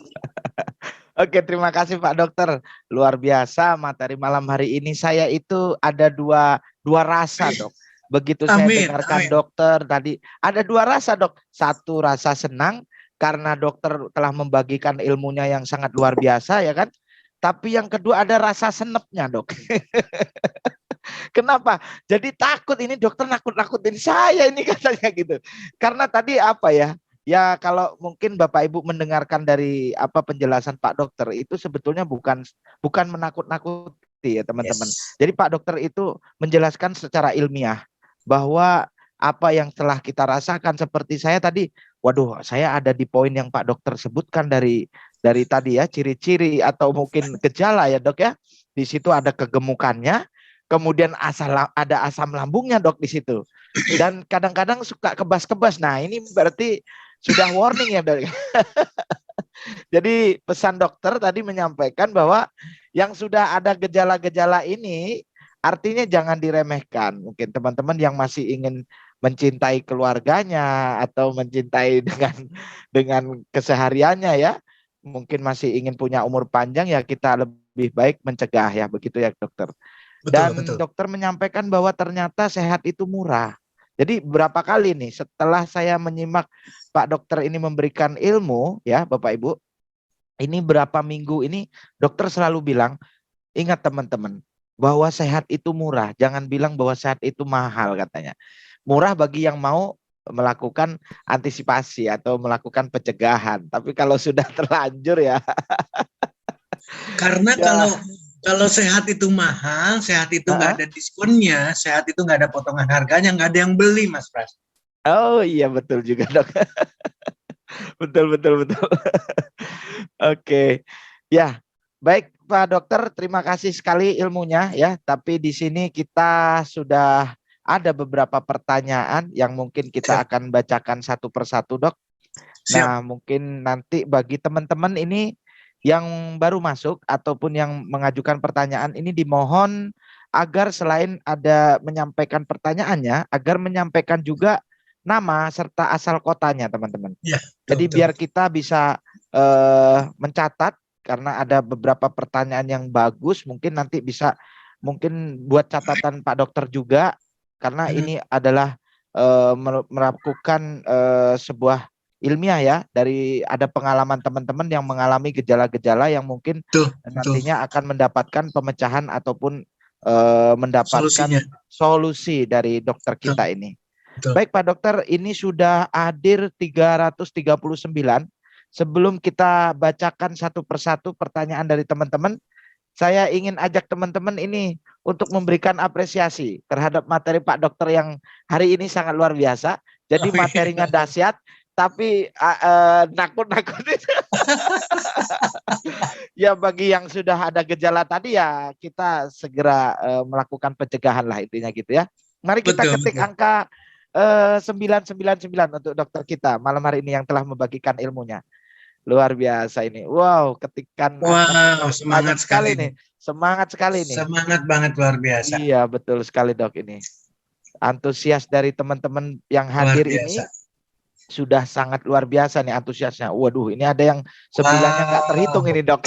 Oke, terima kasih Pak Dokter. Luar biasa materi malam hari ini. Saya itu ada dua rasa, Dok. Begitu saya dengarkan dokter tadi, ada dua rasa, Dok. Satu rasa senang karena dokter telah membagikan ilmunya yang sangat luar biasa, ya kan? Tapi yang kedua ada rasa senepnya, Dok. Kenapa? Jadi takut ini dokter nakut-nakutin saya ini katanya gitu. Karena tadi apa ya? Ya kalau mungkin Bapak Ibu mendengarkan dari apa penjelasan Pak Dokter itu sebetulnya bukan menakut-nakuti ya teman-teman. Yes. Jadi Pak Dokter itu menjelaskan secara ilmiah bahwa apa yang telah kita rasakan seperti saya tadi, waduh saya ada di poin yang Pak Dokter sebutkan dari tadi ya, ciri-ciri atau mungkin gejala ya Dok ya. Di situ ada kegemukannya, kemudian ada asam lambungnya Dok di situ. Dan kadang-kadang suka kebas-kebas. Nah, ini berarti sudah warning ya. Jadi pesan dokter tadi menyampaikan bahwa yang sudah ada gejala-gejala ini artinya jangan diremehkan. Mungkin teman-teman yang masih ingin mencintai keluarganya atau mencintai dengan kesehariannya ya, mungkin masih ingin punya umur panjang ya kita lebih baik mencegah ya, begitu ya dokter. Betul, Dan betul. dokter menyampaikan bahwa ternyata sehat itu murah. Jadi berapa kali nih setelah saya menyimak Pak Dokter ini memberikan ilmu ya Bapak Ibu, ini berapa minggu ini dokter selalu bilang, ingat teman-teman bahwa sehat itu murah. Jangan bilang bahwa sehat itu mahal katanya. Murah bagi yang mau melakukan antisipasi atau melakukan pencegahan. Tapi kalau sudah terlanjur ya. Karena Ya. kalau sehat itu mahal, sehat itu nggak ada diskonnya, sehat itu nggak ada potongan harganya, nggak ada yang beli, Mas Pras. Oh iya betul juga dok. Betul betul betul. Oke. Ya, baik Pak Dokter, terima kasih sekali ilmunya ya. Tapi di sini kita sudah ada beberapa pertanyaan yang mungkin kita Siap. akan bacakan satu persatu, Dok. Siap. Nah, mungkin nanti bagi teman-teman ini yang baru masuk ataupun yang mengajukan pertanyaan ini dimohon agar selain ada menyampaikan pertanyaannya, agar menyampaikan juga nama serta asal kotanya, teman-teman. Ya, betul, Jadi betul. biar kita bisa mencatat karena ada beberapa pertanyaan yang bagus, mungkin nanti bisa mungkin buat catatan Pak Dokter juga karena ini adalah melakukan sebuah ilmiah ya dari ada pengalaman teman-teman yang mengalami gejala-gejala yang mungkin Betul, betul. nantinya akan mendapatkan pemecahan ataupun mendapatkan Solusinya. solusi dari dokter Betul, kita ini. betul. Baik Pak Dokter, ini sudah hadir 339. Sebelum kita bacakan satu persatu pertanyaan dari teman-teman, saya ingin ajak teman-teman ini untuk memberikan apresiasi terhadap materi Pak Dokter yang hari ini sangat luar biasa. Jadi Oh, materinya iya. dahsyat, tapi nakut-nakutin. Ya bagi yang sudah ada gejala tadi ya kita segera melakukan pencegahan lah intinya gitu ya. Mari kita Betul, ketik betul. angka 999 untuk dokter kita malam hari ini yang telah membagikan ilmunya. Luar biasa ini. Wow, ketikan angkanya Wow, banyak semangat sekali sekali nih. nih. Semangat sekali nih. Semangat banget, luar biasa. Iya, betul sekali Dok ini. Antusias dari teman-teman yang Luar hadir biasa. ini sudah sangat luar biasa nih antusiasnya. Waduh, ini ada yang 9-nya nggak terhitung Wow. ini Dok.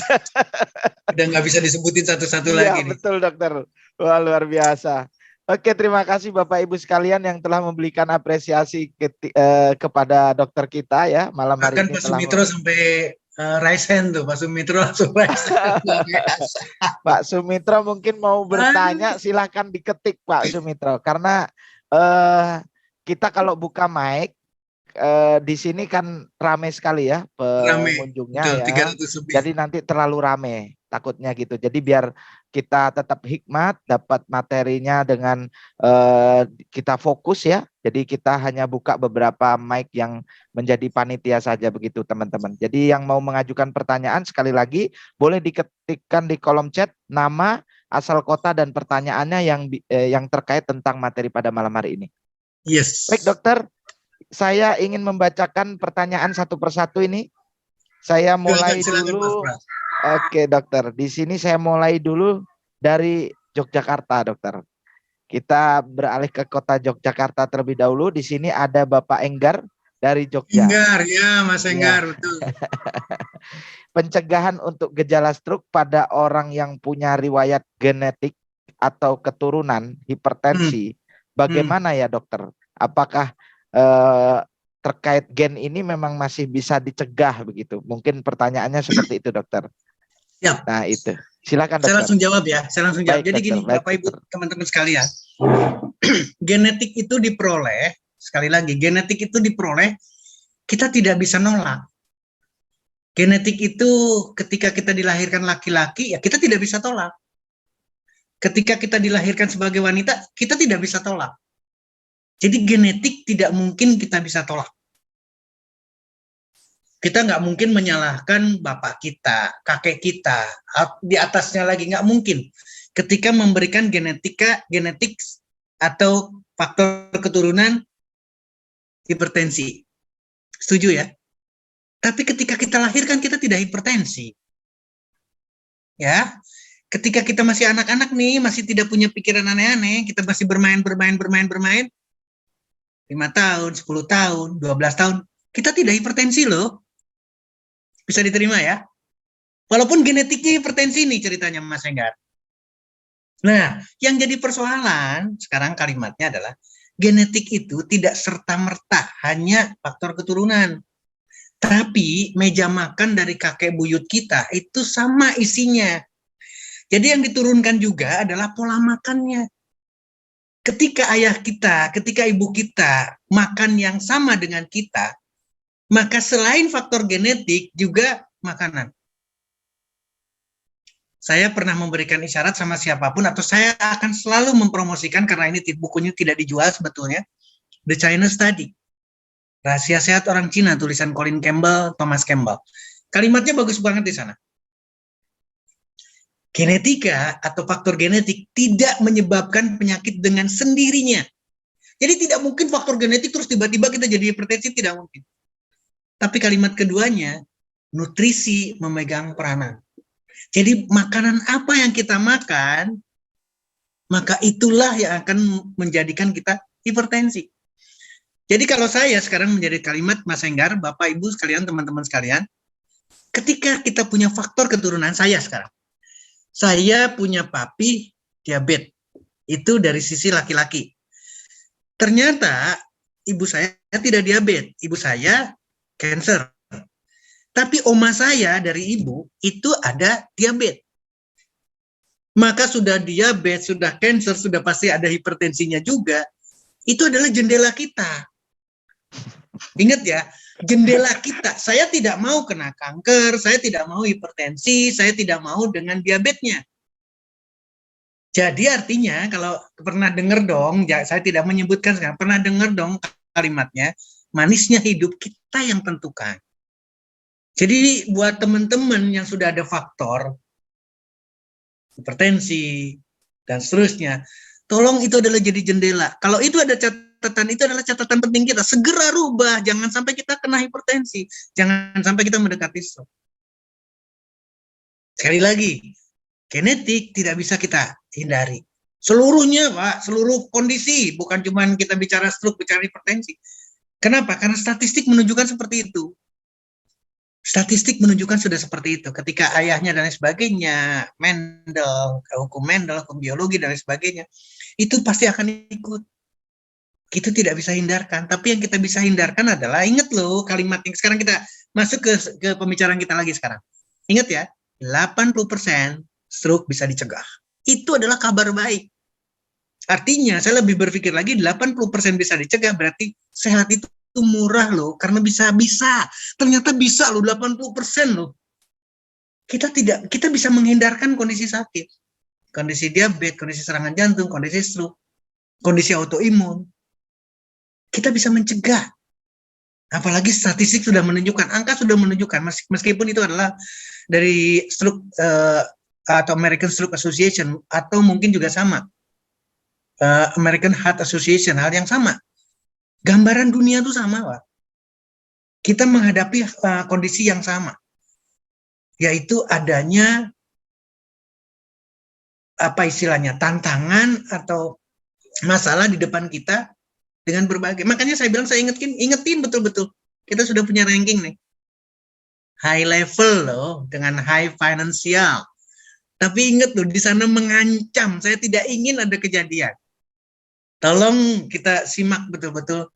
Udah nggak bisa disebutin satu-satu Iya, lagi nih. betul dokter. Wah, luar biasa. Oke, terima kasih Bapak Ibu sekalian yang telah memberikan apresiasi kepada dokter kita ya malam hari Bahkan ini Pak telah Sumitro sampai raise hand tuh, Pak Sumitro langsung raise hand. Luar biasa. Pak Sumitro mungkin mau bertanya, Aduh, silahkan diketik Pak Sumitro karena eh, kita kalau buka mic di sini kan ramai sekali ya rame. pengunjungnya Betul, ya. 300 lebih. Jadi nanti terlalu rame takutnya gitu. Jadi biar kita tetap hikmat, dapat materinya dengan kita fokus ya. Jadi kita hanya buka beberapa mic yang menjadi panitia saja begitu teman-teman. Jadi yang mau mengajukan pertanyaan sekali lagi boleh diketikkan di kolom chat nama, asal kota dan pertanyaannya yang terkait tentang materi pada malam hari ini. Yes. Baik dokter, saya ingin membacakan pertanyaan satu persatu ini. Saya mulai Silakan, Mas dulu. Pras. Oke, dokter. Di sini saya mulai dulu dari Yogyakarta, dokter. Kita beralih ke kota Yogyakarta terlebih dahulu. Di sini ada Bapak Enggar dari Jogja. Enggar, ya Mas Ya. Enggar, betul. Pencegahan untuk gejala stroke pada orang yang punya riwayat genetik atau keturunan hipertensi. Bagaimana ya, dokter? Apakah terkait gen ini memang masih bisa dicegah begitu? Mungkin pertanyaannya seperti itu, dokter. Siap. Nah, itu. Silakan, dokter. Saya langsung jawab ya. Saya langsung jawab. Baik, jadi dokter. gini, Baik, Bapak Ibu, dokter. teman-teman sekalian. Genetik itu diperoleh, sekali lagi, genetik itu diperoleh kita tidak bisa nolak. Genetik itu ketika kita dilahirkan laki-laki, ya kita tidak bisa tolak. Ketika kita dilahirkan sebagai wanita, kita tidak bisa tolak. Jadi genetik tidak mungkin kita bisa tolak. Kita nggak mungkin menyalahkan bapak kita, kakek kita, di atasnya lagi, nggak mungkin. Ketika memberikan genetik atau faktor keturunan hipertensi. Setuju ya? Tapi ketika kita lahirkan, kita tidak hipertensi. Ya, ketika kita masih anak-anak nih, masih tidak punya pikiran aneh-aneh, kita masih bermain, 5 tahun, 10 tahun, 12 tahun, kita tidak hipertensi loh. Bisa diterima ya? Walaupun genetiknya hipertensi nih ceritanya Mas Enggar. Nah, yang jadi persoalan sekarang kalimatnya adalah genetik itu tidak serta-merta hanya faktor keturunan. Tapi meja makan dari kakek buyut kita itu sama isinya. Jadi yang diturunkan juga adalah pola makannya. Ketika ayah kita, ketika ibu kita makan yang sama dengan kita, maka selain faktor genetik juga makanan. Saya pernah memberikan isyarat sama siapapun, atau saya akan selalu mempromosikan, karena ini bukunya tidak dijual sebetulnya, The China Study. Rahasia Sehat Orang Cina, tulisan Colin Campbell, Thomas Campbell. Kalimatnya bagus banget di sana. Genetika atau faktor genetik tidak menyebabkan penyakit dengan sendirinya. Jadi tidak mungkin faktor genetik terus tiba-tiba kita jadi hipertensi, tidak mungkin. Tapi kalimat keduanya, nutrisi memegang peranan. Jadi makanan apa yang kita makan, maka itulah yang akan menjadikan kita hipertensi. Jadi kalau saya sekarang menjadi kalimat Mas Enggar, Bapak Ibu sekalian, teman-teman sekalian, ketika kita punya faktor keturunan, saya sekarang, saya punya papi diabetes, itu dari sisi laki-laki. Ternyata ibu saya tidak diabetes, ibu saya cancer. Tapi oma saya dari ibu itu ada diabetes. Maka sudah diabetes, sudah cancer, sudah pasti ada hipertensinya juga. Itu adalah jendela kita. Ingat ya, jendela kita. Saya tidak mau kena kanker, saya tidak mau hipertensi, saya tidak mau dengan diabetesnya. Jadi artinya kalau pernah dengar dong, saya tidak menyebutkan sekarang, pernah dengar dong kalimatnya, manisnya hidup kita yang tentukan. Jadi buat teman-teman yang sudah ada faktor hipertensi dan seterusnya, tolong itu adalah jadi jendela. Kalau itu ada catatan, itu adalah catatan penting kita. Segera rubah, jangan sampai kita kena hipertensi, jangan sampai kita mendekati stroke. Sekali lagi, genetik tidak bisa kita hindari. Seluruhnya, Pak, seluruh kondisi, bukan cuma kita bicara stroke, bicara hipertensi. Kenapa? Karena statistik menunjukkan seperti itu. Statistik menunjukkan sudah seperti itu. Ketika ayahnya dan lain sebagainya, Mendel, hukum Mendel, hukum biologi dan lain sebagainya, itu pasti akan ikut. Itu tidak bisa hindarkan. Tapi yang kita bisa hindarkan adalah, ingat loh kalimat yang sekarang kita masuk ke pembicaraan kita lagi sekarang. Ingat ya, 80% stroke bisa dicegah. Itu adalah kabar baik. Artinya saya lebih berpikir lagi, 80% bisa dicegah, berarti sehat itu murah loh, karena bisa. Ternyata bisa loh, 80% loh. Kita bisa menghindarkan kondisi sakit. Kondisi diabetes, kondisi serangan jantung, kondisi stroke, kondisi autoimun. Kita bisa mencegah. Apalagi statistik sudah menunjukkan, angka sudah menunjukkan, meskipun itu adalah dari stroke atau American Stroke Association, atau mungkin juga sama, American Heart Association, hal yang sama. Gambaran dunia itu sama, Pak. Kita menghadapi kondisi yang sama, yaitu adanya apa istilahnya, tantangan atau masalah di depan kita dengan berbagai. Makanya saya bilang, saya ingetin betul-betul. Kita sudah punya ranking nih, high level loh, dengan high financial. Tapi ingat loh, di sana mengancam. Saya tidak ingin ada kejadian. Tolong kita simak betul-betul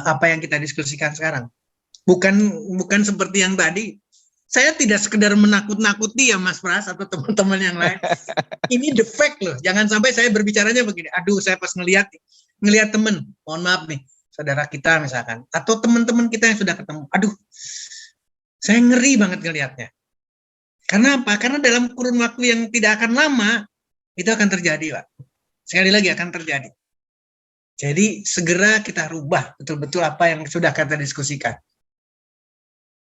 apa yang kita diskusikan sekarang. Bukan seperti yang tadi. Saya tidak sekedar menakut-nakuti ya Mas Pras atau teman-teman yang lain. Ini the fact loh. Jangan sampai saya berbicaranya begini. Aduh, saya pas ngelihat temen, mohon maaf nih, saudara kita misalkan, atau teman-teman kita yang sudah ketemu, aduh, saya ngeri banget ngelihatnya. Karena apa? Karena dalam kurun waktu yang tidak akan lama, itu akan terjadi, Pak. Sekali lagi akan terjadi. Jadi segera kita rubah betul-betul apa yang sudah kita diskusikan.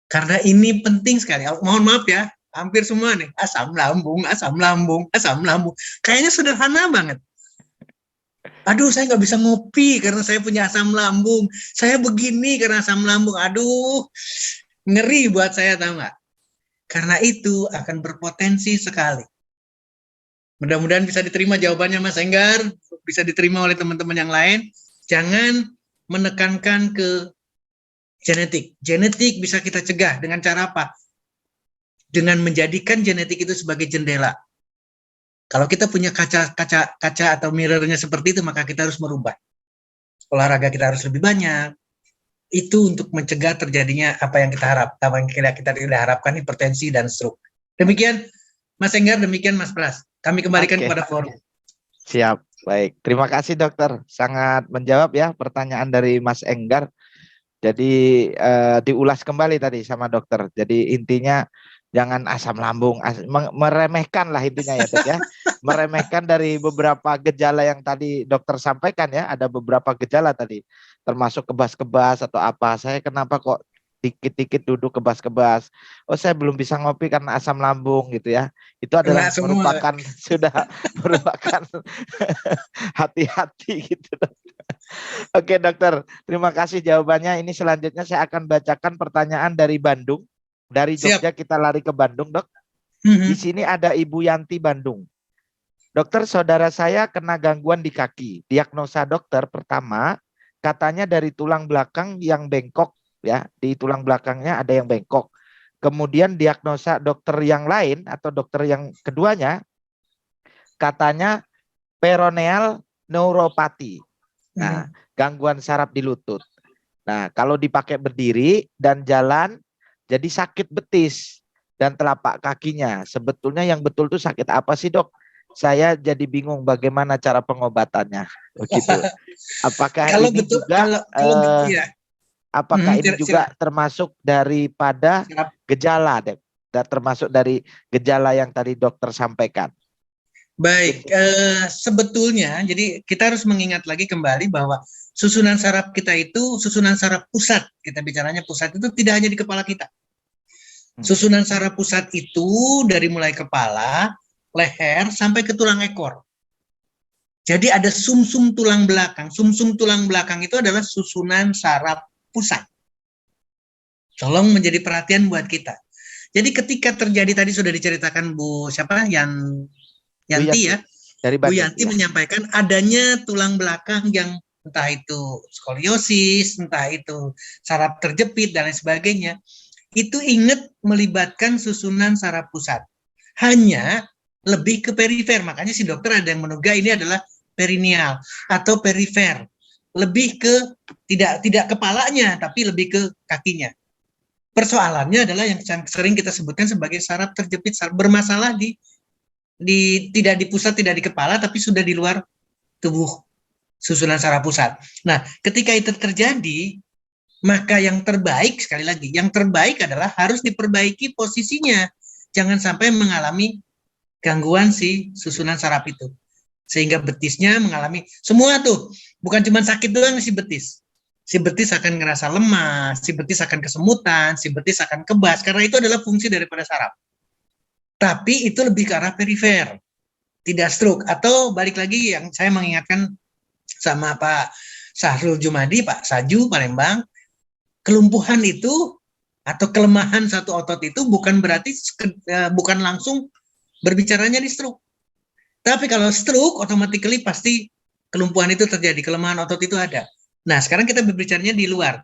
Karena ini penting sekali. Mohon maaf ya, hampir semua nih, asam lambung, asam lambung, asam lambung. Kayaknya sederhana banget. Aduh, saya nggak bisa ngopi karena saya punya asam lambung. Saya begini karena asam lambung. Aduh, ngeri buat saya, tahu nggak? Karena itu akan berpotensi sekali. Mudah-mudahan bisa diterima jawabannya Mas Enggar, bisa diterima oleh teman-teman yang lain. Jangan menekankan ke genetik. Genetik bisa kita cegah dengan cara apa? Dengan menjadikan genetik itu sebagai jendela. Kalau kita punya kaca atau mirrornya seperti itu, maka kita harus merubah. Olahraga kita harus lebih banyak. Itu untuk mencegah terjadinya apa yang kita harap, apa yang kita tidak harapkan, hipertensi dan stroke. Demikian Mas Enggar, demikian Mas Pras. Kami kembalikan kepada forum. Siap, baik. Terima kasih dokter, sangat menjawab ya pertanyaan dari Mas Enggar. Jadi diulas kembali tadi sama dokter. Jadi intinya jangan asam lambung, meremehkan lah intinya ya dok ya. Meremehkan dari beberapa gejala yang tadi dokter sampaikan ya. Ada beberapa gejala tadi, termasuk kebas-kebas atau apa. Saya kenapa kok dikit-dikit duduk kebas-kebas. Oh, saya belum bisa ngopi karena asam lambung gitu ya. Itu adalah merupakan sudah merupakan hati-hati gitu. Oke dokter, terima kasih jawabannya. Ini selanjutnya saya akan bacakan pertanyaan dari Bandung. Dari Jogja kita lari ke Bandung, dok. Di sini ada Ibu Yanti Bandung. Dokter, saudara saya kena gangguan di kaki. Diagnosa dokter pertama, katanya dari tulang belakang yang bengkok. Ya, di tulang belakangnya ada yang bengkok. Kemudian diagnosa dokter yang lain atau dokter yang keduanya, katanya peroneal neuropati. Nah, gangguan saraf di lutut. Nah, kalau dipakai berdiri dan jalan, jadi sakit betis dan telapak kakinya. Sebetulnya yang betul itu sakit apa sih dok? Saya jadi bingung bagaimana cara pengobatannya. Begitu. Apakah kalau ini betul, juga ya. Apakah ini juga termasuk daripada gejala, dok? Dan termasuk dari gejala yang tadi dokter sampaikan? Baik, sebetulnya jadi kita harus mengingat lagi kembali bahwa susunan saraf kita itu susunan saraf pusat. Kita bicaranya pusat itu tidak hanya di kepala kita. Susunan saraf pusat itu dari mulai kepala, leher sampai ke tulang ekor. Jadi ada sumsum tulang belakang. Sumsum tulang belakang itu adalah susunan saraf pusat. Tolong menjadi perhatian buat kita. Jadi ketika terjadi tadi sudah diceritakan Bu siapa Yanti ya, dari Bandung, Bu Yanti ya, menyampaikan adanya tulang belakang yang entah itu skoliosis, entah itu saraf terjepit dan lain sebagainya. Itu ingat melibatkan susunan saraf pusat. Hanya lebih ke perifer, makanya si dokter ada yang menduga ini adalah perineal atau perifer. Lebih ke tidak kepalanya, tapi lebih ke kakinya. Persoalannya adalah yang sering kita sebutkan sebagai saraf terjepit, saraf bermasalah tidak di pusat, tidak di kepala, tapi sudah di luar tubuh susunan saraf pusat. Nah, ketika itu terjadi, maka yang terbaik, sekali lagi, yang terbaik adalah harus diperbaiki posisinya. Jangan sampai mengalami gangguan si susunan saraf itu. Sehingga betisnya mengalami, semua tuh, bukan cuma sakit doang si betis. Si betis akan ngerasa lemah, si betis akan kesemutan, si betis akan kebas, karena itu adalah fungsi daripada saraf. Tapi itu lebih ke arah perifer, tidak stroke. Atau balik lagi yang saya mengingatkan sama Pak Sahrul Jumadi, Pak Saju, Palembang, kelumpuhan itu atau kelemahan satu otot itu bukan berarti bukan langsung berbicaranya di stroke. Tapi kalau stroke, automatically pasti kelumpuhan itu terjadi, kelemahan otot itu ada. Nah, sekarang kita berbicaranya di luar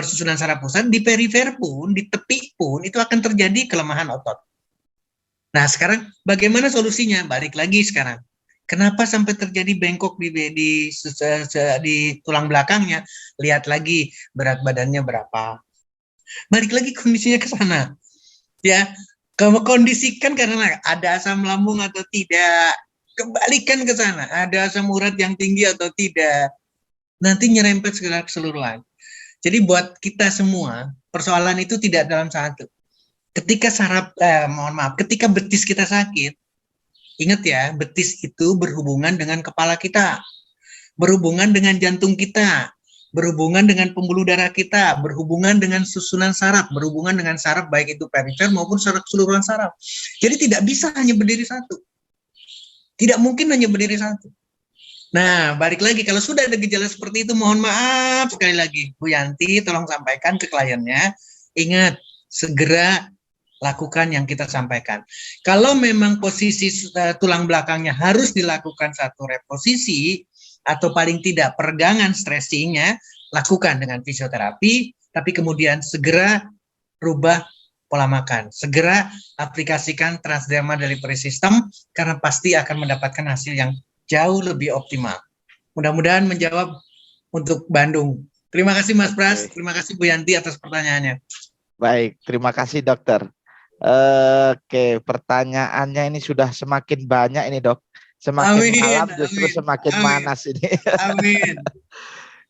susunan saraf pusat, di perifer pun, di tepi pun, itu akan terjadi kelemahan otot. Nah, sekarang bagaimana solusinya? Balik lagi sekarang. Kenapa sampai terjadi bengkok di tulang belakangnya? Lihat lagi berat badannya berapa. Balik lagi kondisinya ke sana. Ya, kamu kondisikan karena ada asam lambung atau tidak. Kembalikan ke sana. Ada asam urat yang tinggi atau tidak. nanti nyerempet segala keseluruhan. Jadi buat kita semua, persoalan itu tidak dalam satu. Ketika ketika betis kita sakit, ingat ya, betis itu berhubungan dengan kepala kita, berhubungan dengan jantung kita, berhubungan dengan pembuluh darah kita, berhubungan dengan susunan saraf, berhubungan dengan saraf baik itu perifer maupun saraf keseluruhan saraf. Jadi tidak bisa hanya berdiri satu. Tidak mungkin hanya berdiri satu. Nah, balik lagi, kalau sudah ada gejala seperti itu, mohon maaf sekali lagi, Bu Yanti, tolong sampaikan ke kliennya, ingat, segera lakukan yang kita sampaikan. Kalau memang posisi tulang belakangnya harus dilakukan satu reposisi, atau paling tidak peregangan stretchingnya, lakukan dengan fisioterapi, tapi kemudian segera rubah pola makan. Segera aplikasikan transdermal delivery system, karena pasti akan mendapatkan hasil yang jauh lebih optimal. Mudah-mudahan menjawab untuk Bandung. Terima kasih Mas Pras, terima kasih Bu Yanti atas pertanyaannya. Baik, terima kasih dokter. Oke, pertanyaannya ini sudah semakin banyak ini dok. Semakin malam justru semakin panas ini. Amin.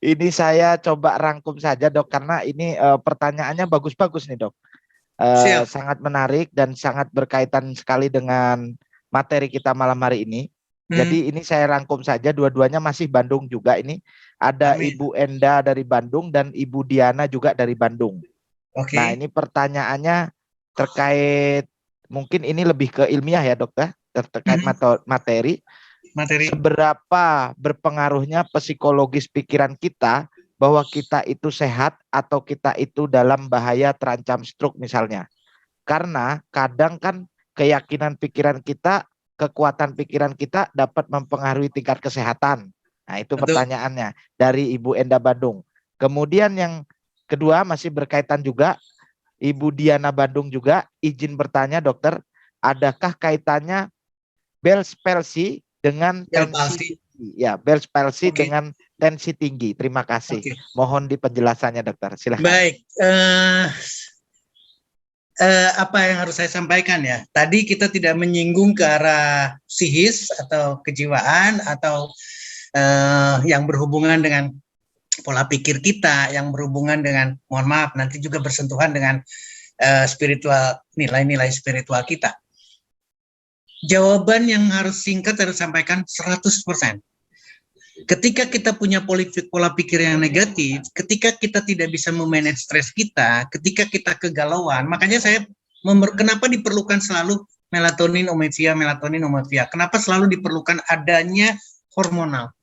Ini saya coba rangkum saja dok, karena ini pertanyaannya bagus-bagus nih dok. Sangat menarik dan sangat berkaitan sekali dengan materi kita malam hari ini. Jadi ini saya rangkum saja, dua-duanya masih Bandung juga ini. Ada Amin. Ibu Enda dari Bandung dan Ibu Diana juga dari Bandung. Nah ini pertanyaannya terkait, mungkin ini lebih ke ilmiah ya dokter, terkait materi. Seberapa berpengaruhnya psikologis pikiran kita bahwa kita itu sehat atau kita itu dalam bahaya terancam stroke misalnya. Karena kadang kan keyakinan pikiran kita, kekuatan pikiran kita dapat mempengaruhi tingkat kesehatan. Nah itu Betul. Pertanyaannya dari Ibu Enda Bandung. Kemudian yang kedua masih berkaitan juga, Ibu Diana Bandung juga izin bertanya dokter, adakah kaitannya Bell's palsy dengan tensi tinggi? Ya, Bell's palsy dengan tensi tinggi. Terima kasih. Mohon di penjelasannya dokter. Silakan. Baik. Apa yang harus saya sampaikan ya? Tadi kita tidak menyinggung ke arah psikis atau kejiwaan atau yang berhubungan dengan pola pikir kita, yang berhubungan dengan, mohon maaf, nanti juga bersentuhan dengan spiritual, nilai-nilai spiritual kita. Jawaban yang harus singkat harus sampaikan 100%. Ketika kita punya pola pikir yang negatif, ketika kita tidak bisa memanage stres kita, ketika kita kegalauan, makanya saya kenapa diperlukan selalu melatonin, omevia, kenapa selalu diperlukan adanya hormonal?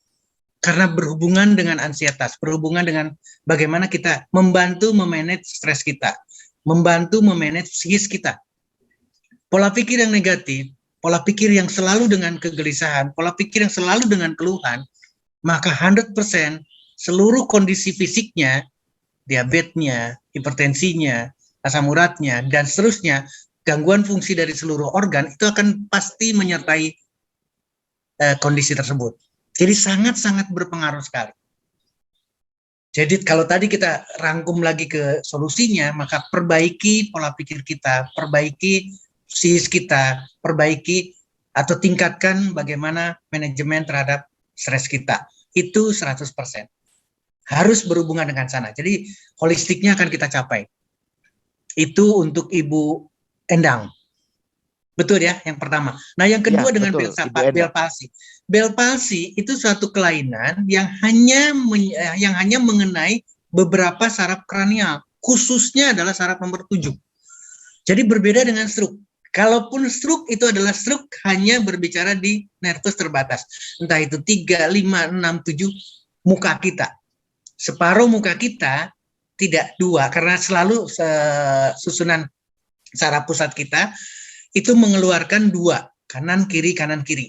Karena berhubungan dengan ansietas, berhubungan dengan bagaimana kita membantu memanage stres kita, membantu memanage psikis kita. Pola pikir yang negatif, pola pikir yang selalu dengan kegelisahan, pola pikir yang selalu dengan keluhan, maka 100% seluruh kondisi fisiknya, diabetesnya, hipertensinya, asam uratnya, dan seterusnya, gangguan fungsi dari seluruh organ, itu akan pasti menyertai kondisi tersebut. Jadi sangat-sangat berpengaruh sekali. Jadi kalau tadi kita rangkum lagi ke solusinya, maka perbaiki pola pikir kita, perbaiki psikis kita, perbaiki atau tingkatkan bagaimana manajemen terhadap stres kita. Itu 100%. Harus berhubungan dengan sana. Jadi holistiknya akan kita capai. Itu untuk Ibu Endang. Betul ya, yang pertama. Nah, yang kedua ya, dengan Bell palsy. Bell palsy itu suatu kelainan yang hanya mengenai beberapa saraf kranial, khususnya adalah saraf nomor 7. Jadi berbeda dengan stroke. Kalaupun stroke itu adalah stroke hanya berbicara di nervus terbatas. Entah itu 3, 5, 6, 7 muka kita. Separuh muka kita, tidak 2. Karena selalu susunan saraf pusat kita itu mengeluarkan 2. Kanan, kiri, kanan, kiri.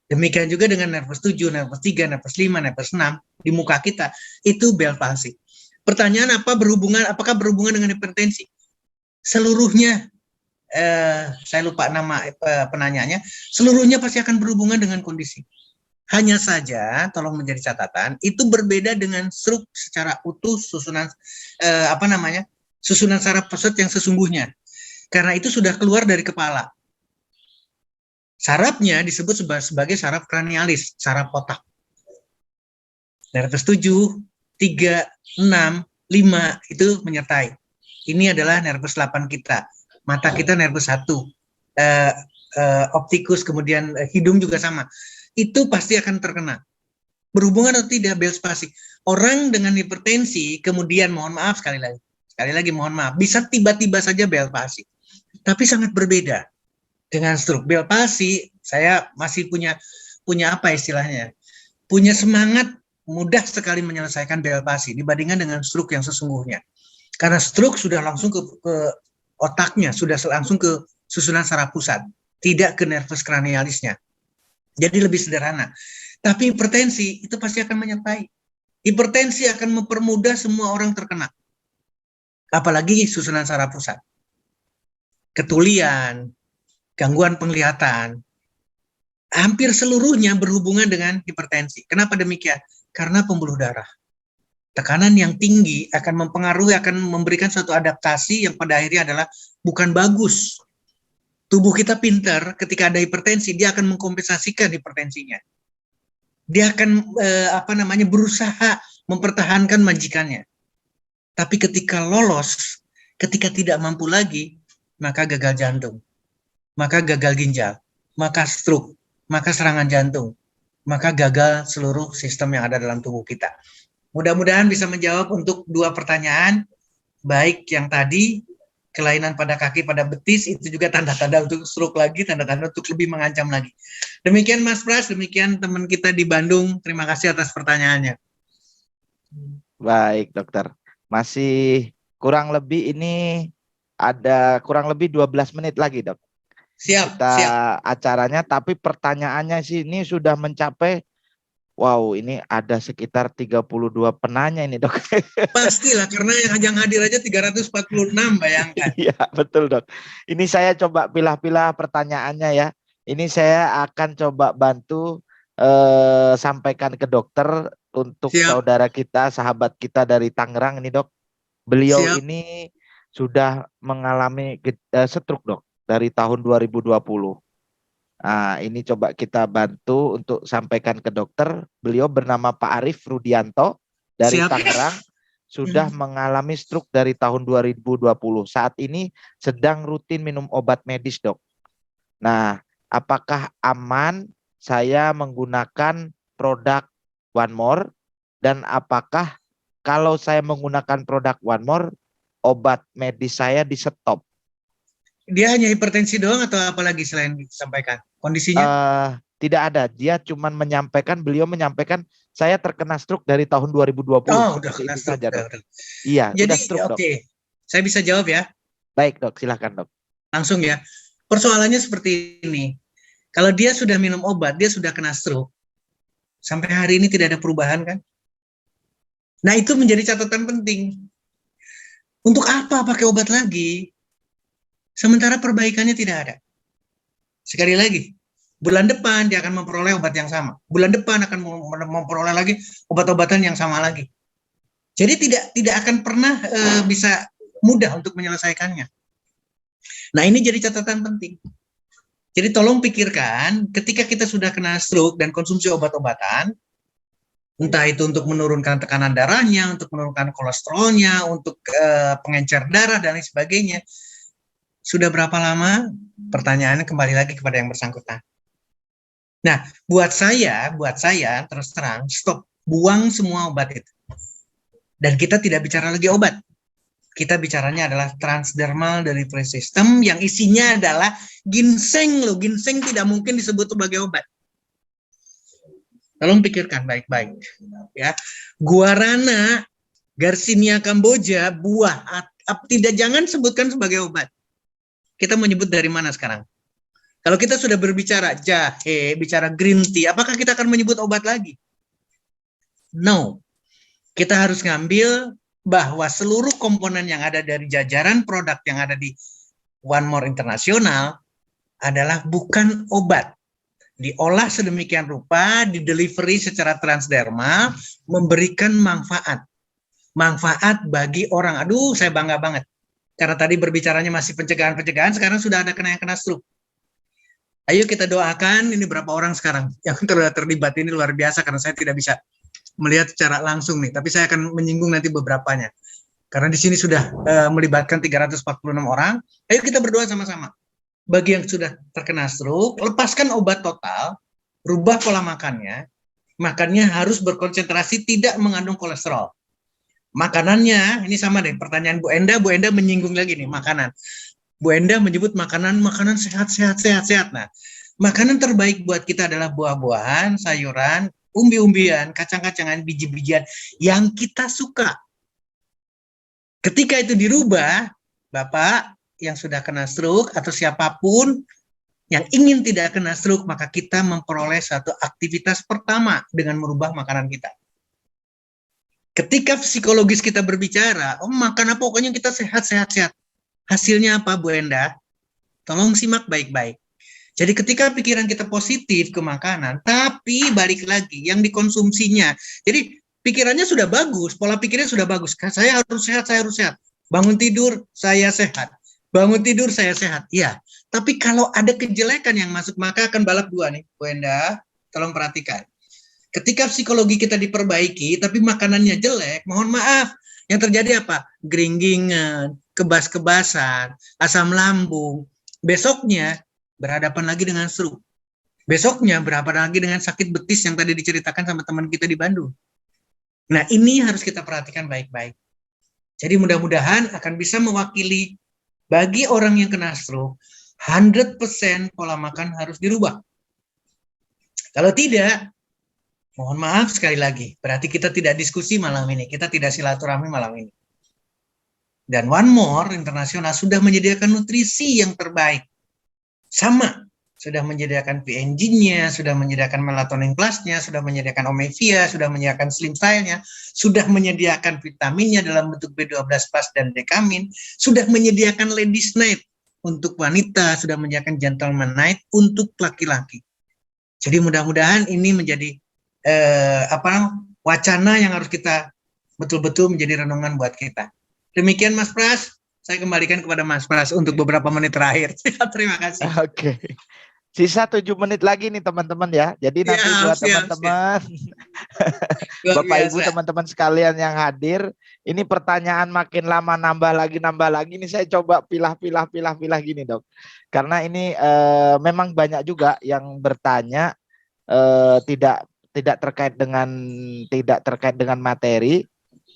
Demikian juga dengan nervus 7, nervus 3, nervus 5, nervus 6 di muka kita. Itu Bell palsy. Pertanyaan apakah berhubungan dengan hipertensi? Seluruhnya. Saya lupa nama penanyanya, seluruhnya pasti akan berhubungan dengan kondisi. Hanya saja, tolong menjadi catatan, itu berbeda dengan stroke secara utuh susunan susunan saraf pusat yang sesungguhnya. Karena itu sudah keluar dari kepala. Sarafnya disebut sebagai saraf kranialis, saraf otak. Nervus 7, 3, 6, 5 itu menyertai. Ini adalah nervus 8 kita. Mata kita nervus 1. Optikus, kemudian hidung juga sama. Itu pasti akan terkena. Berhubungan atau tidak Bell's palsy. Orang dengan hipertensi, kemudian mohon maaf sekali lagi mohon maaf, bisa tiba-tiba saja Bell's palsy. Tapi sangat berbeda dengan stroke. Bell's palsy, saya masih punya apa istilahnya? Punya semangat mudah sekali menyelesaikan Bell's palsy dibandingkan dengan stroke yang sesungguhnya. Karena stroke sudah langsung ke otaknya, sudah langsung ke susunan saraf pusat, tidak ke nervus cranialisnya. Jadi lebih sederhana. Tapi hipertensi itu pasti akan menyertai. Hipertensi akan mempermudah semua orang terkena. Apalagi susunan saraf pusat. Ketulian, gangguan penglihatan, hampir seluruhnya berhubungan dengan hipertensi. Kenapa demikian? Karena pembuluh darah. Tekanan yang tinggi akan mempengaruhi, akan memberikan suatu adaptasi yang pada akhirnya adalah bukan bagus. Tubuh kita pintar, ketika ada hipertensi, dia akan mengkompensasikan hipertensinya. Dia akan berusaha mempertahankan majikannya. Tapi ketika lolos, ketika tidak mampu lagi, maka gagal jantung, maka gagal ginjal, maka stroke, maka serangan jantung, maka gagal seluruh sistem yang ada dalam tubuh kita. Mudah-mudahan bisa menjawab untuk 2 pertanyaan, baik yang tadi, kelainan pada kaki, pada betis, itu juga tanda-tanda untuk stroke lagi, tanda-tanda untuk lebih mengancam lagi. Demikian Mas Pras, demikian teman kita di Bandung. Terima kasih atas pertanyaannya. Baik dokter, masih kurang lebih ini ada kurang lebih 12 menit lagi dok. Siap, siap. Acaranya, tapi pertanyaannya sih ini sudah mencapai, wow, ini ada sekitar 32 penanya ini dok. Pastilah, karena yang hadir aja 346, bayangkan. Iya betul dok. Ini saya coba pilah-pilah pertanyaannya ya. Ini saya akan coba bantu sampaikan ke dokter untuk saudara kita, sahabat kita dari Tangerang ini dok. Beliau ini sudah mengalami stroke dok dari tahun 2020. Nah, ini coba kita bantu untuk sampaikan ke dokter. Beliau bernama Pak Arif Rudianto dari Tangerang, sudah mengalami stroke dari tahun 2020. Saat ini sedang rutin minum obat medis dok. Nah, apakah aman saya menggunakan produk One More, dan apakah kalau saya menggunakan produk One More, obat medis saya di stop? Dia hanya hipertensi doang atau apalagi selain disampaikan? Kondisinya? Tidak ada. Dia cuma menyampaikan, beliau menyampaikan saya terkena stroke dari tahun 2020. Oh, udah kena stroke. Saja, dok. Iya, jadi stroke, oke. Saya bisa jawab ya? Baik dok, silahkan dok. Langsung ya. Persoalannya seperti ini. Kalau dia sudah minum obat, dia sudah kena stroke, sampai hari ini tidak ada perubahan kan? Nah itu menjadi catatan penting. Untuk apa pakai obat lagi? Sementara perbaikannya tidak ada. Sekali lagi, bulan depan dia akan memperoleh obat yang sama. Bulan depan akan memperoleh lagi obat-obatan yang sama lagi. Jadi tidak akan pernah bisa mudah untuk menyelesaikannya. Nah ini jadi catatan penting. Jadi tolong pikirkan ketika kita sudah kena stroke dan konsumsi obat-obatan, entah itu untuk menurunkan tekanan darahnya, untuk menurunkan kolesterolnya, untuk pengencer darah dan lain sebagainya. Sudah berapa lama? Pertanyaannya kembali lagi kepada yang bersangkutan. Nah, buat saya terus terang, stop, buang semua obat itu. Dan kita tidak bicara lagi obat. Kita bicaranya adalah transdermal delivery system yang isinya adalah ginseng loh. Ginseng tidak mungkin disebut sebagai obat. Tolong pikirkan baik-baik ya. Guarana, Garcinia Kamboja, buah, tidak, jangan sebutkan sebagai obat. Kita menyebut dari mana sekarang? Kalau kita sudah berbicara jahe, bicara green tea, apakah kita akan menyebut obat lagi? No. Kita harus ngambil bahwa seluruh komponen yang ada dari jajaran produk yang ada di One More Internasional adalah bukan obat. Diolah sedemikian rupa, didelivery secara transdermal, memberikan manfaat. Manfaat bagi orang. Aduh, saya bangga banget. Karena tadi berbicaranya masih pencegahan-pencegahan, sekarang sudah ada yang kena stroke. Ayo kita doakan, ini berapa orang sekarang yang terlibat, ini luar biasa karena saya tidak bisa melihat secara langsung nih, tapi saya akan menyinggung nanti beberapanya. Karena di sini sudah melibatkan 346 orang. Ayo kita berdoa sama-sama. Bagi yang sudah terkena stroke, lepaskan obat total, rubah pola makannya harus berkonsentrasi tidak mengandung kolesterol. Makanannya, ini sama deh, pertanyaan Bu Enda menyinggung lagi nih, makanan. Bu Enda menyebut makanan sehat. Nah, makanan terbaik buat kita adalah buah-buahan, sayuran, umbi-umbian, kacang-kacangan, biji-bijian yang kita suka. Ketika itu dirubah, Bapak yang sudah kena stroke atau siapapun yang ingin tidak kena stroke, maka kita memperoleh satu aktivitas pertama dengan merubah makanan kita. Ketika psikologis kita berbicara, makan apa, pokoknya kita sehat. Hasilnya apa, Bu Enda? Tolong simak baik-baik. Jadi ketika pikiran kita positif ke makanan, tapi balik lagi, yang dikonsumsinya. Jadi pikirannya sudah bagus, pola pikirnya sudah bagus. Saya harus sehat. Bangun tidur, saya sehat. Bangun tidur, saya sehat. Ya, tapi kalau ada kejelekan yang masuk, maka akan balap dua nih, Bu Enda. Tolong perhatikan. Ketika psikologi kita diperbaiki, tapi makanannya jelek, mohon maaf, yang terjadi apa? Geringgingan, kebas-kebasan, asam lambung. Besoknya berhadapan lagi dengan stroke. Besoknya berhadapan lagi dengan sakit betis yang tadi diceritakan sama teman kita di Bandung. Nah, ini harus kita perhatikan baik-baik. Jadi mudah-mudahan akan bisa mewakili bagi orang yang kena stroke, 100% pola makan harus dirubah. Kalau tidak, mohon maaf sekali lagi, berarti kita tidak diskusi malam ini, kita tidak silaturahmi malam ini. Dan One More Internasional sudah menyediakan nutrisi yang terbaik. Sama, sudah menyediakan PNG-nya, sudah menyediakan melatonin plus-nya, sudah menyediakan omevia, sudah menyediakan slim style-nya, sudah menyediakan vitaminnya dalam bentuk B12 plus dan dekamin, sudah menyediakan ladies night untuk wanita, sudah menyediakan gentleman night untuk laki-laki. Jadi mudah-mudahan ini menjadi wacana yang harus kita betul-betul menjadi renungan buat kita. Demikian Mas Pras, saya kembalikan kepada Mas Pras untuk beberapa menit terakhir. Terima kasih. Oke. Sisa 7 menit lagi nih teman-teman ya. Jadi nanti buat teman-teman, Bapak Ibu, teman-teman sekalian yang hadir, ini pertanyaan makin lama nambah lagi. Ini saya coba pilah gini, Dok. Karena ini memang banyak juga yang bertanya tidak terkait dengan materi.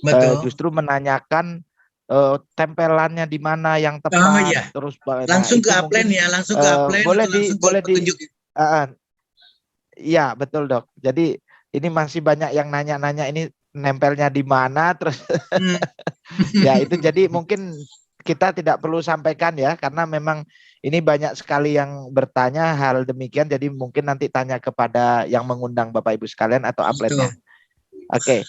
Betul. Justru menanyakan tempelannya di mana yang tepat. Iya. Terus langsung ke upline ya, langsung ke upline. Boleh di iya betul Dok. Jadi ini masih banyak yang nanya-nanya ini nempelnya di mana, terus ya itu, jadi mungkin kita tidak perlu sampaikan ya, karena memang ini banyak sekali yang bertanya hal demikian. Jadi mungkin nanti tanya kepada yang mengundang Bapak Ibu sekalian atau upline-nya. Oke.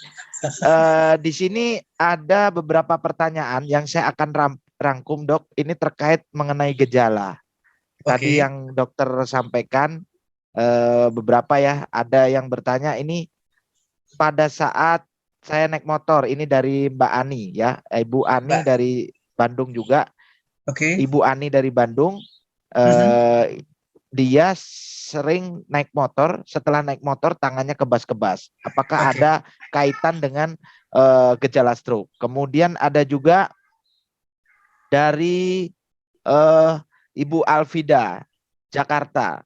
Di sini ada beberapa pertanyaan yang saya akan rangkum, Dok. Ini terkait mengenai gejala. Tadi yang dokter sampaikan beberapa ya. Ada yang bertanya ini pada saat saya naik motor, ini dari Mbak Ani ya, Ibu Ani dari Bandung juga. Ibu Ani dari Bandung. Dia sering naik motor, setelah naik motor tangannya kebas-kebas. Apakah ada kaitan dengan gejala stroke? Kemudian ada juga dari Ibu Alvida, Jakarta.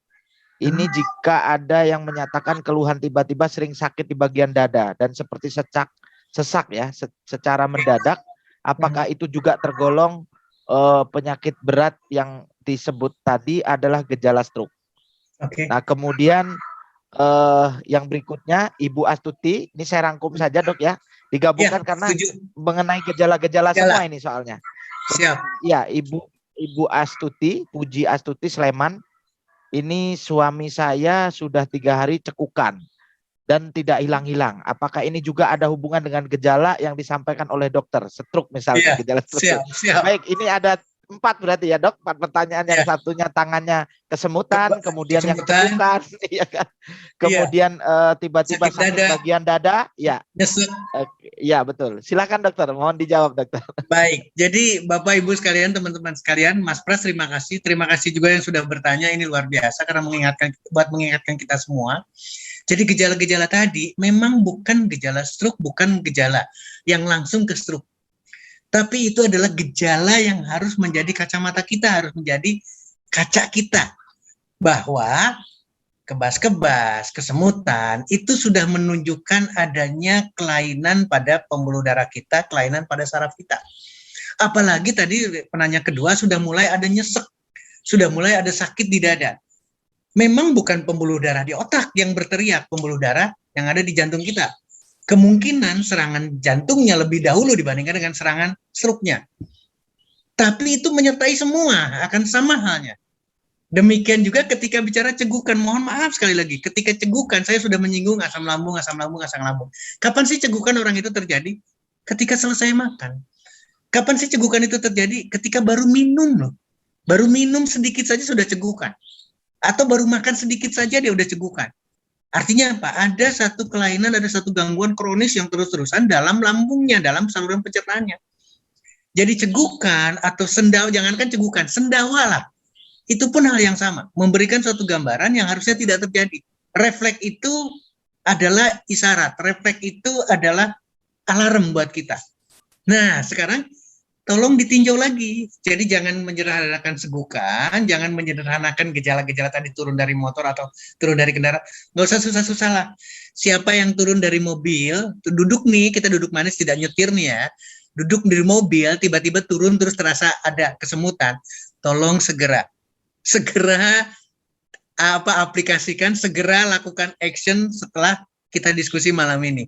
Ini jika ada yang menyatakan keluhan tiba-tiba sering sakit di bagian dada dan seperti sesak ya, secara mendadak, apakah itu juga tergolong penyakit berat yang disebut tadi adalah gejala stroke? Nah, kemudian yang berikutnya Ibu Astuti, ini saya rangkum saja Dok ya, digabungkan karena mengenai gejala-gejala semua ini soalnya. Siap. Ya, Ibu Astuti, Puji Astuti Sleman, ini suami saya sudah 3 hari cekukan dan tidak hilang-hilang. Apakah ini juga ada hubungan dengan gejala yang disampaikan oleh dokter, stroke misalnya? Gejala stroke. Siap. Baik, ini ada 4 berarti ya dok, 4 pertanyaan. Yang satunya tangannya kesemutan, kemudian yang cegukan, ya kan? Kemudian tiba-tiba sakit bagian dada, ya. Ya betul. Silakan dokter, mohon dijawab dokter. Baik, jadi Bapak Ibu sekalian, teman-teman sekalian, Mas Pras terima kasih juga yang sudah bertanya, ini luar biasa karena mengingatkan kita semua. Jadi gejala-gejala tadi memang bukan gejala stroke, bukan gejala yang langsung ke stroke. Tapi itu adalah gejala yang harus menjadi kacamata kita, harus menjadi kaca kita. Bahwa kebas-kebas, kesemutan, itu sudah menunjukkan adanya kelainan pada pembuluh darah kita, kelainan pada saraf kita. Apalagi tadi penanya kedua sudah mulai ada nyesek, sudah mulai ada sakit di dada. Memang bukan pembuluh darah di otak yang berteriak, pembuluh darah yang ada di jantung kita. Kemungkinan serangan jantungnya lebih dahulu dibandingkan dengan serangan stroke-nya. Tapi itu menyertai semua, akan sama halnya. Demikian juga ketika bicara cegukan, mohon maaf sekali lagi, ketika cegukan saya sudah menyinggung asam lambung. Kapan sih cegukan orang itu terjadi? Ketika selesai makan. Kapan sih cegukan itu terjadi? Ketika baru minum loh. Baru minum sedikit saja sudah cegukan. Atau baru makan sedikit saja dia udah cegukan. Artinya apa? Ada satu kelainan, ada satu gangguan kronis yang terus-terusan dalam lambungnya, dalam saluran pencernaannya. Jadi cegukan atau sendawa, jangankan cegukan, sendawa lah. Itu pun hal yang sama, memberikan suatu gambaran yang harusnya tidak terjadi. Refleks itu adalah isyarat, refleks itu adalah alarm buat kita. Nah, sekarang tolong ditinjau lagi. Jadi jangan menyederhanakan segukan, jangan menyederhanakan gejala-gejala tadi turun dari motor atau turun dari kendaraan. Nggak usah susah-susah lah. Siapa yang turun dari mobil, duduk nih, kita duduk manis tidak nyetir nih ya. Duduk di mobil, tiba-tiba turun terus terasa ada kesemutan. Tolong segera aplikasikan, segera lakukan action setelah kita diskusi malam ini.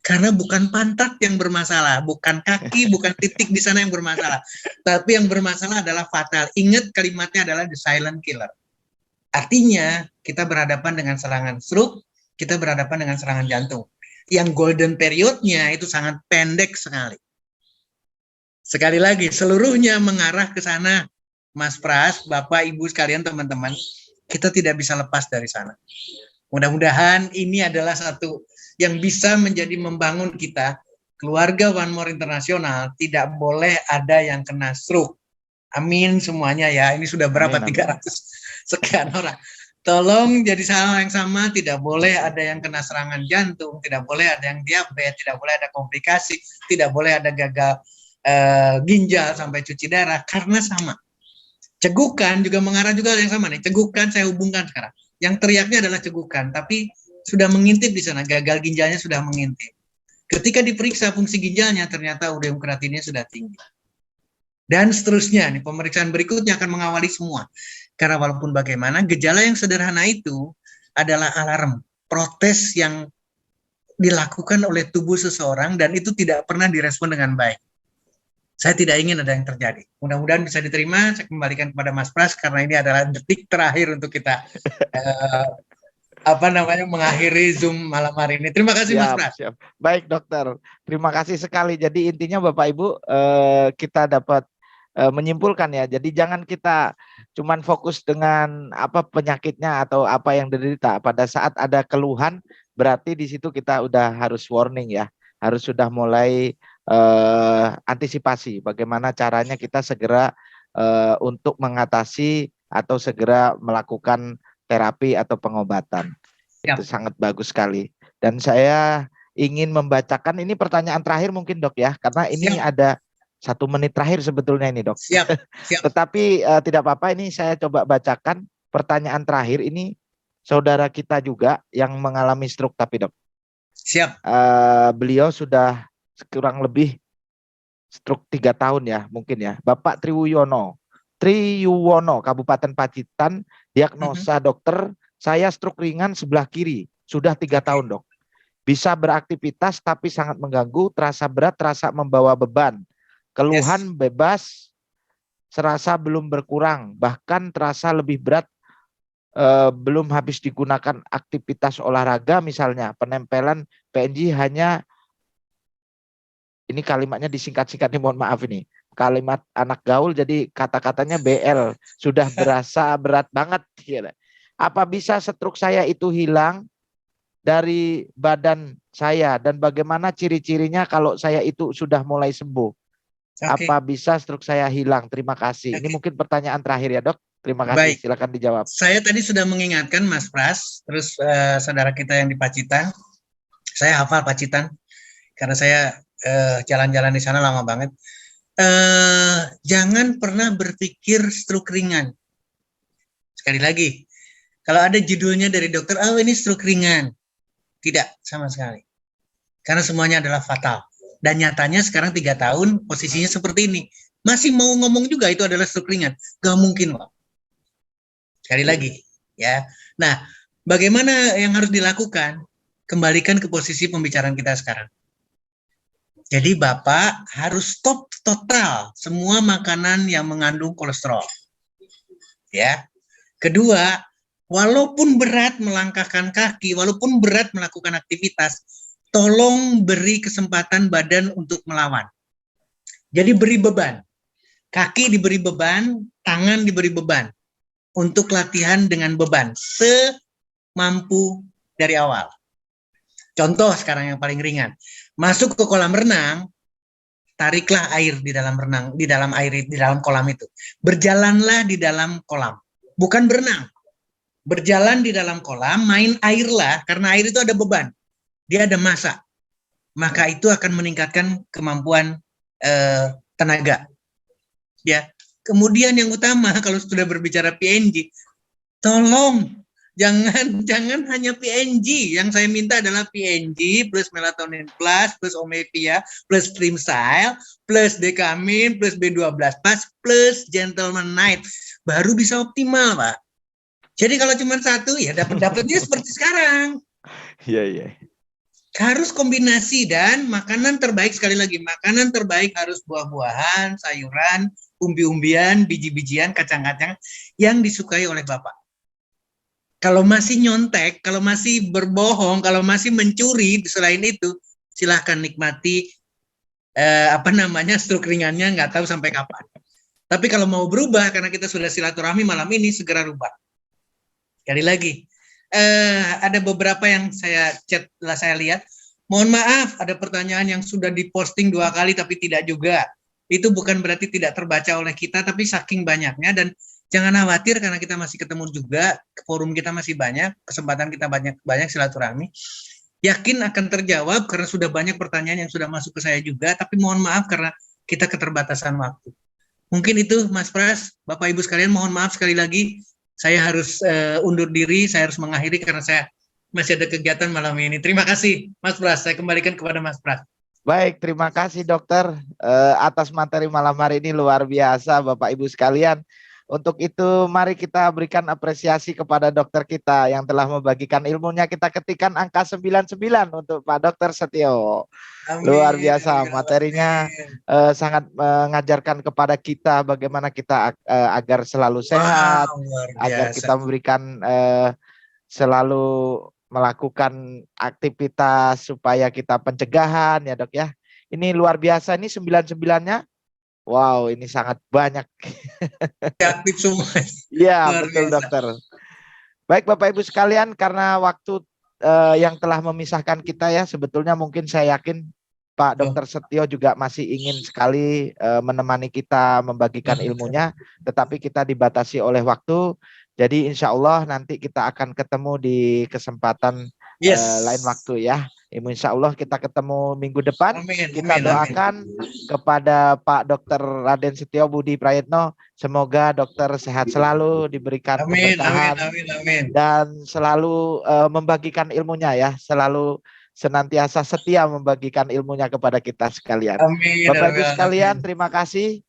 Karena bukan pantat yang bermasalah, bukan kaki, bukan titik di sana yang bermasalah. Tapi yang bermasalah adalah fatal. Ingat kalimatnya adalah the silent killer. Artinya kita berhadapan dengan serangan stroke, kita berhadapan dengan serangan jantung. Yang golden periodnya itu sangat pendek sekali. Sekali lagi, seluruhnya mengarah ke sana. Mas Pras, Bapak, Ibu sekalian, teman-teman, kita tidak bisa lepas dari sana. Mudah-mudahan ini adalah satu yang bisa menjadi membangun kita, keluarga One More Internasional, tidak boleh ada yang kena stroke. Amin semuanya ya, ini sudah berapa? Amin, 300 sekian orang. Tolong jadi hal yang sama, tidak boleh ada yang kena serangan jantung, tidak boleh ada yang diabetes, tidak boleh ada komplikasi, tidak boleh ada gagal ginjal sampai cuci darah, karena sama. Cegukan juga mengarah juga yang sama nih, cegukan saya hubungkan sekarang. Yang teriaknya adalah cegukan, tapi sudah mengintip di sana, gagal ginjalnya sudah mengintip. Ketika diperiksa fungsi ginjalnya, ternyata ureum kreatinnya sudah tinggi. Dan seterusnya, nih pemeriksaan berikutnya akan mengawali semua. Karena walaupun bagaimana, gejala yang sederhana itu adalah alarm, protes yang dilakukan oleh tubuh seseorang dan itu tidak pernah direspon dengan baik. Saya tidak ingin ada yang terjadi. Mudah-mudahan bisa diterima. Saya kembalikan kepada Mas Pras karena ini adalah detik terakhir untuk kita mengakhiri Zoom malam hari ini. Terima kasih Mas Pras. Siap. Baik dokter, terima kasih sekali. Jadi intinya Bapak Ibu kita dapat menyimpulkan ya. Jadi jangan kita cuman fokus dengan apa penyakitnya atau apa yang diderita. Pada saat ada keluhan berarti di situ kita udah harus warning ya. Harus sudah mulai antisipasi bagaimana caranya kita segera untuk mengatasi atau segera melakukan terapi atau pengobatan. Ya. Itu sangat bagus sekali. Dan saya ingin membacakan ini pertanyaan terakhir mungkin dok ya, karena ini ada 1 menit terakhir sebetulnya ini dok. Siap. Tetapi tidak apa-apa, ini saya coba bacakan pertanyaan terakhir ini saudara kita juga yang mengalami stroke tapi dok. Siap. Beliau sudah kurang lebih stroke 3 tahun ya mungkin ya. Bapak Triwuwono, Kabupaten Pacitan, diagnosa dokter, saya stroke ringan sebelah kiri, sudah 3 tahun dok. Bisa beraktivitas tapi sangat mengganggu, terasa berat, terasa membawa beban. Keluhan bebas, serasa belum berkurang, bahkan terasa lebih berat belum habis digunakan aktivitas olahraga misalnya, penempelan PNG hanya, ini kalimatnya disingkat-singkat nih, mohon maaf ini. kalimat anak gaul jadi kata-katanya BL, sudah berasa berat banget. Apa bisa stroke saya itu hilang dari badan saya, dan bagaimana ciri-cirinya kalau saya itu sudah mulai sembuh? Apa bisa stroke saya hilang? Terima kasih. Ini mungkin pertanyaan terakhir ya, Dok. Terima kasih. Baik. Silakan dijawab. Saya tadi sudah mengingatkan Mas Pras, terus saudara kita yang di Pacitan. Saya hafal Pacitan karena saya jalan-jalan di sana lama banget. Jangan pernah berpikir stroke ringan. Sekali lagi, kalau ada judulnya dari dokter, oh ini stroke ringan. Tidak, sama sekali. Karena semuanya adalah fatal. Dan nyatanya sekarang 3 tahun posisinya seperti ini. Masih mau ngomong juga itu adalah stroke ringan. Gak mungkin, Pak. Sekali lagi, ya. Nah, bagaimana yang harus dilakukan? Kembalikan ke posisi pembicaraan kita sekarang. Jadi Bapak harus stop total semua makanan yang mengandung kolesterol. Ya. Kedua, walaupun berat melangkahkan kaki, walaupun berat melakukan aktivitas, tolong beri kesempatan badan untuk melawan. Jadi beri beban. Kaki diberi beban, tangan diberi beban. Untuk latihan dengan beban semampu dari awal. Contoh sekarang yang paling ringan. Masuk ke kolam renang, tariklah air di dalam renang, di dalam kolam itu. Berjalanlah di dalam kolam. Bukan berenang. Berjalan di dalam kolam, main airlah, karena air itu ada beban. Dia ada massa. Maka itu akan meningkatkan kemampuan tenaga. Ya. Kemudian yang utama kalau sudah berbicara PNG, tolong jangan hanya PNG. Yang saya minta adalah PNG plus melatonin plus omepia plus Primsyl plus dekamin plus B12 plus gentleman night, baru bisa optimal, Pak. Jadi kalau cuma satu ya dapatnya seperti sekarang. Iya. Harus kombinasi, dan makanan terbaik, sekali lagi, makanan terbaik harus buah-buahan, sayuran, umbi-umbian, biji-bijian, kacang-kacang yang disukai oleh Bapak. Kalau masih nyontek, kalau masih berbohong, kalau masih mencuri selain itu, silahkan nikmati stroke ringannya, nggak tahu sampai kapan. Tapi kalau mau berubah, karena kita sudah silaturahmi malam ini, segera rubah. Sekali lagi, ada beberapa yang saya chat, saya lihat, mohon maaf ada pertanyaan yang sudah diposting 2 kali tapi tidak juga. Itu bukan berarti tidak terbaca oleh kita, tapi saking banyaknya. Dan jangan khawatir karena kita masih ketemu juga, forum kita masih banyak, kesempatan kita banyak silaturahmi. Yakin akan terjawab karena sudah banyak pertanyaan yang sudah masuk ke saya juga, tapi mohon maaf karena kita keterbatasan waktu. Mungkin itu Mas Pras, Bapak Ibu sekalian, mohon maaf sekali lagi. Saya harus undur diri, saya harus mengakhiri karena saya masih ada kegiatan malam ini. Terima kasih Mas Pras, saya kembalikan kepada Mas Pras. Baik, terima kasih dokter atas materi malam hari ini, luar biasa Bapak Ibu sekalian. Untuk itu mari kita berikan apresiasi kepada dokter kita yang telah membagikan ilmunya. Kita ketikkan angka 99 untuk Pak Dokter Setio. Amin, luar biasa materinya, sangat mengajarkan kepada kita bagaimana kita agar selalu sehat, agar kita memberikan selalu melakukan aktivitas supaya kita pencegahan ya Dok ya. Ini luar biasa, ini 99-nya. Wow, ini sangat banyak. Aktif semua. Iya, betul biasa. Dokter. Baik Bapak Ibu sekalian, karena waktu yang telah memisahkan kita ya, sebetulnya mungkin saya yakin Pak Dokter Setio juga masih ingin sekali menemani kita membagikan ilmunya, tetapi kita dibatasi oleh waktu. Jadi insya Allah nanti kita akan ketemu di kesempatan lain waktu ya. Insya Allah kita ketemu minggu depan. Kita doakan kepada Pak Dr. Raden Setio Budi Prayitno, semoga dokter sehat selalu, diberikan keberkahan dan selalu membagikan ilmunya ya, selalu senantiasa setia membagikan ilmunya kepada kita sekalian. Bapak Ibu sekalian, terima kasih.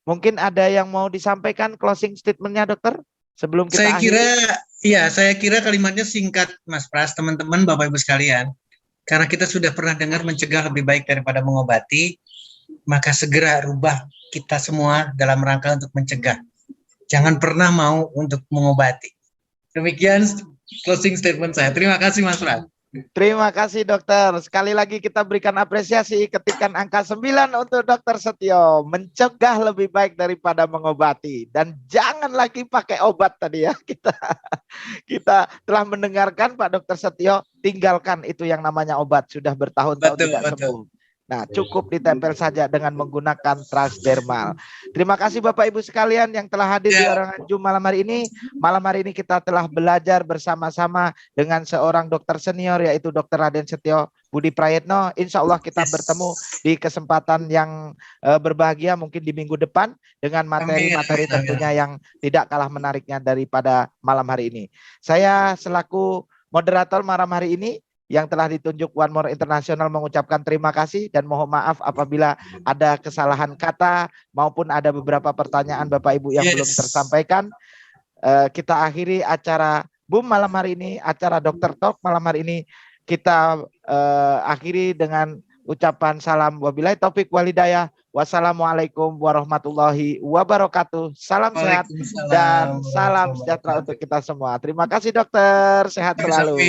Mungkin ada yang mau disampaikan closing statementnya dokter sebelum kita saya kira kalimatnya singkat Mas Pras, teman-teman Bapak Ibu sekalian. Karena kita sudah pernah dengar mencegah lebih baik daripada mengobati, maka segera rubah kita semua dalam rangka untuk mencegah. Jangan pernah mau untuk mengobati. Demikian closing statement saya. Terima kasih Mas Pras. Terima kasih dokter. Sekali lagi kita berikan apresiasi, ketikkan angka 9 untuk dokter Setio. Mencegah lebih baik daripada mengobati. Dan jangan lagi pakai obat tadi ya. Kita telah mendengarkan Pak Dokter Setio, tinggalkan itu yang namanya obat. Sudah bertahun-tahun tidak sembuh. Nah, cukup ditempel saja dengan menggunakan transdermal. Terima kasih Bapak Ibu sekalian yang telah hadir di Oranganjum malam hari ini. Malam hari ini kita telah belajar bersama-sama dengan seorang dokter senior, yaitu Dokter Raden Setio Budi Prayetno. Insya Allah kita bertemu di kesempatan yang berbahagia mungkin di minggu depan dengan materi-materi tentunya yang tidak kalah menariknya daripada malam hari ini. Saya selaku moderator malam hari ini yang telah ditunjuk One More International mengucapkan terima kasih dan mohon maaf apabila ada kesalahan kata maupun ada beberapa pertanyaan Bapak Ibu yang belum tersampaikan. Kita akhiri acara Boom malam hari ini, acara Dokter Talk malam hari ini kita akhiri dengan ucapan salam wabillahi taufik walhidayah. Wassalamualaikum warahmatullahi wabarakatuh. Salam sehat dan salam sejahtera untuk kita semua. Terima kasih dokter, sehat selalu.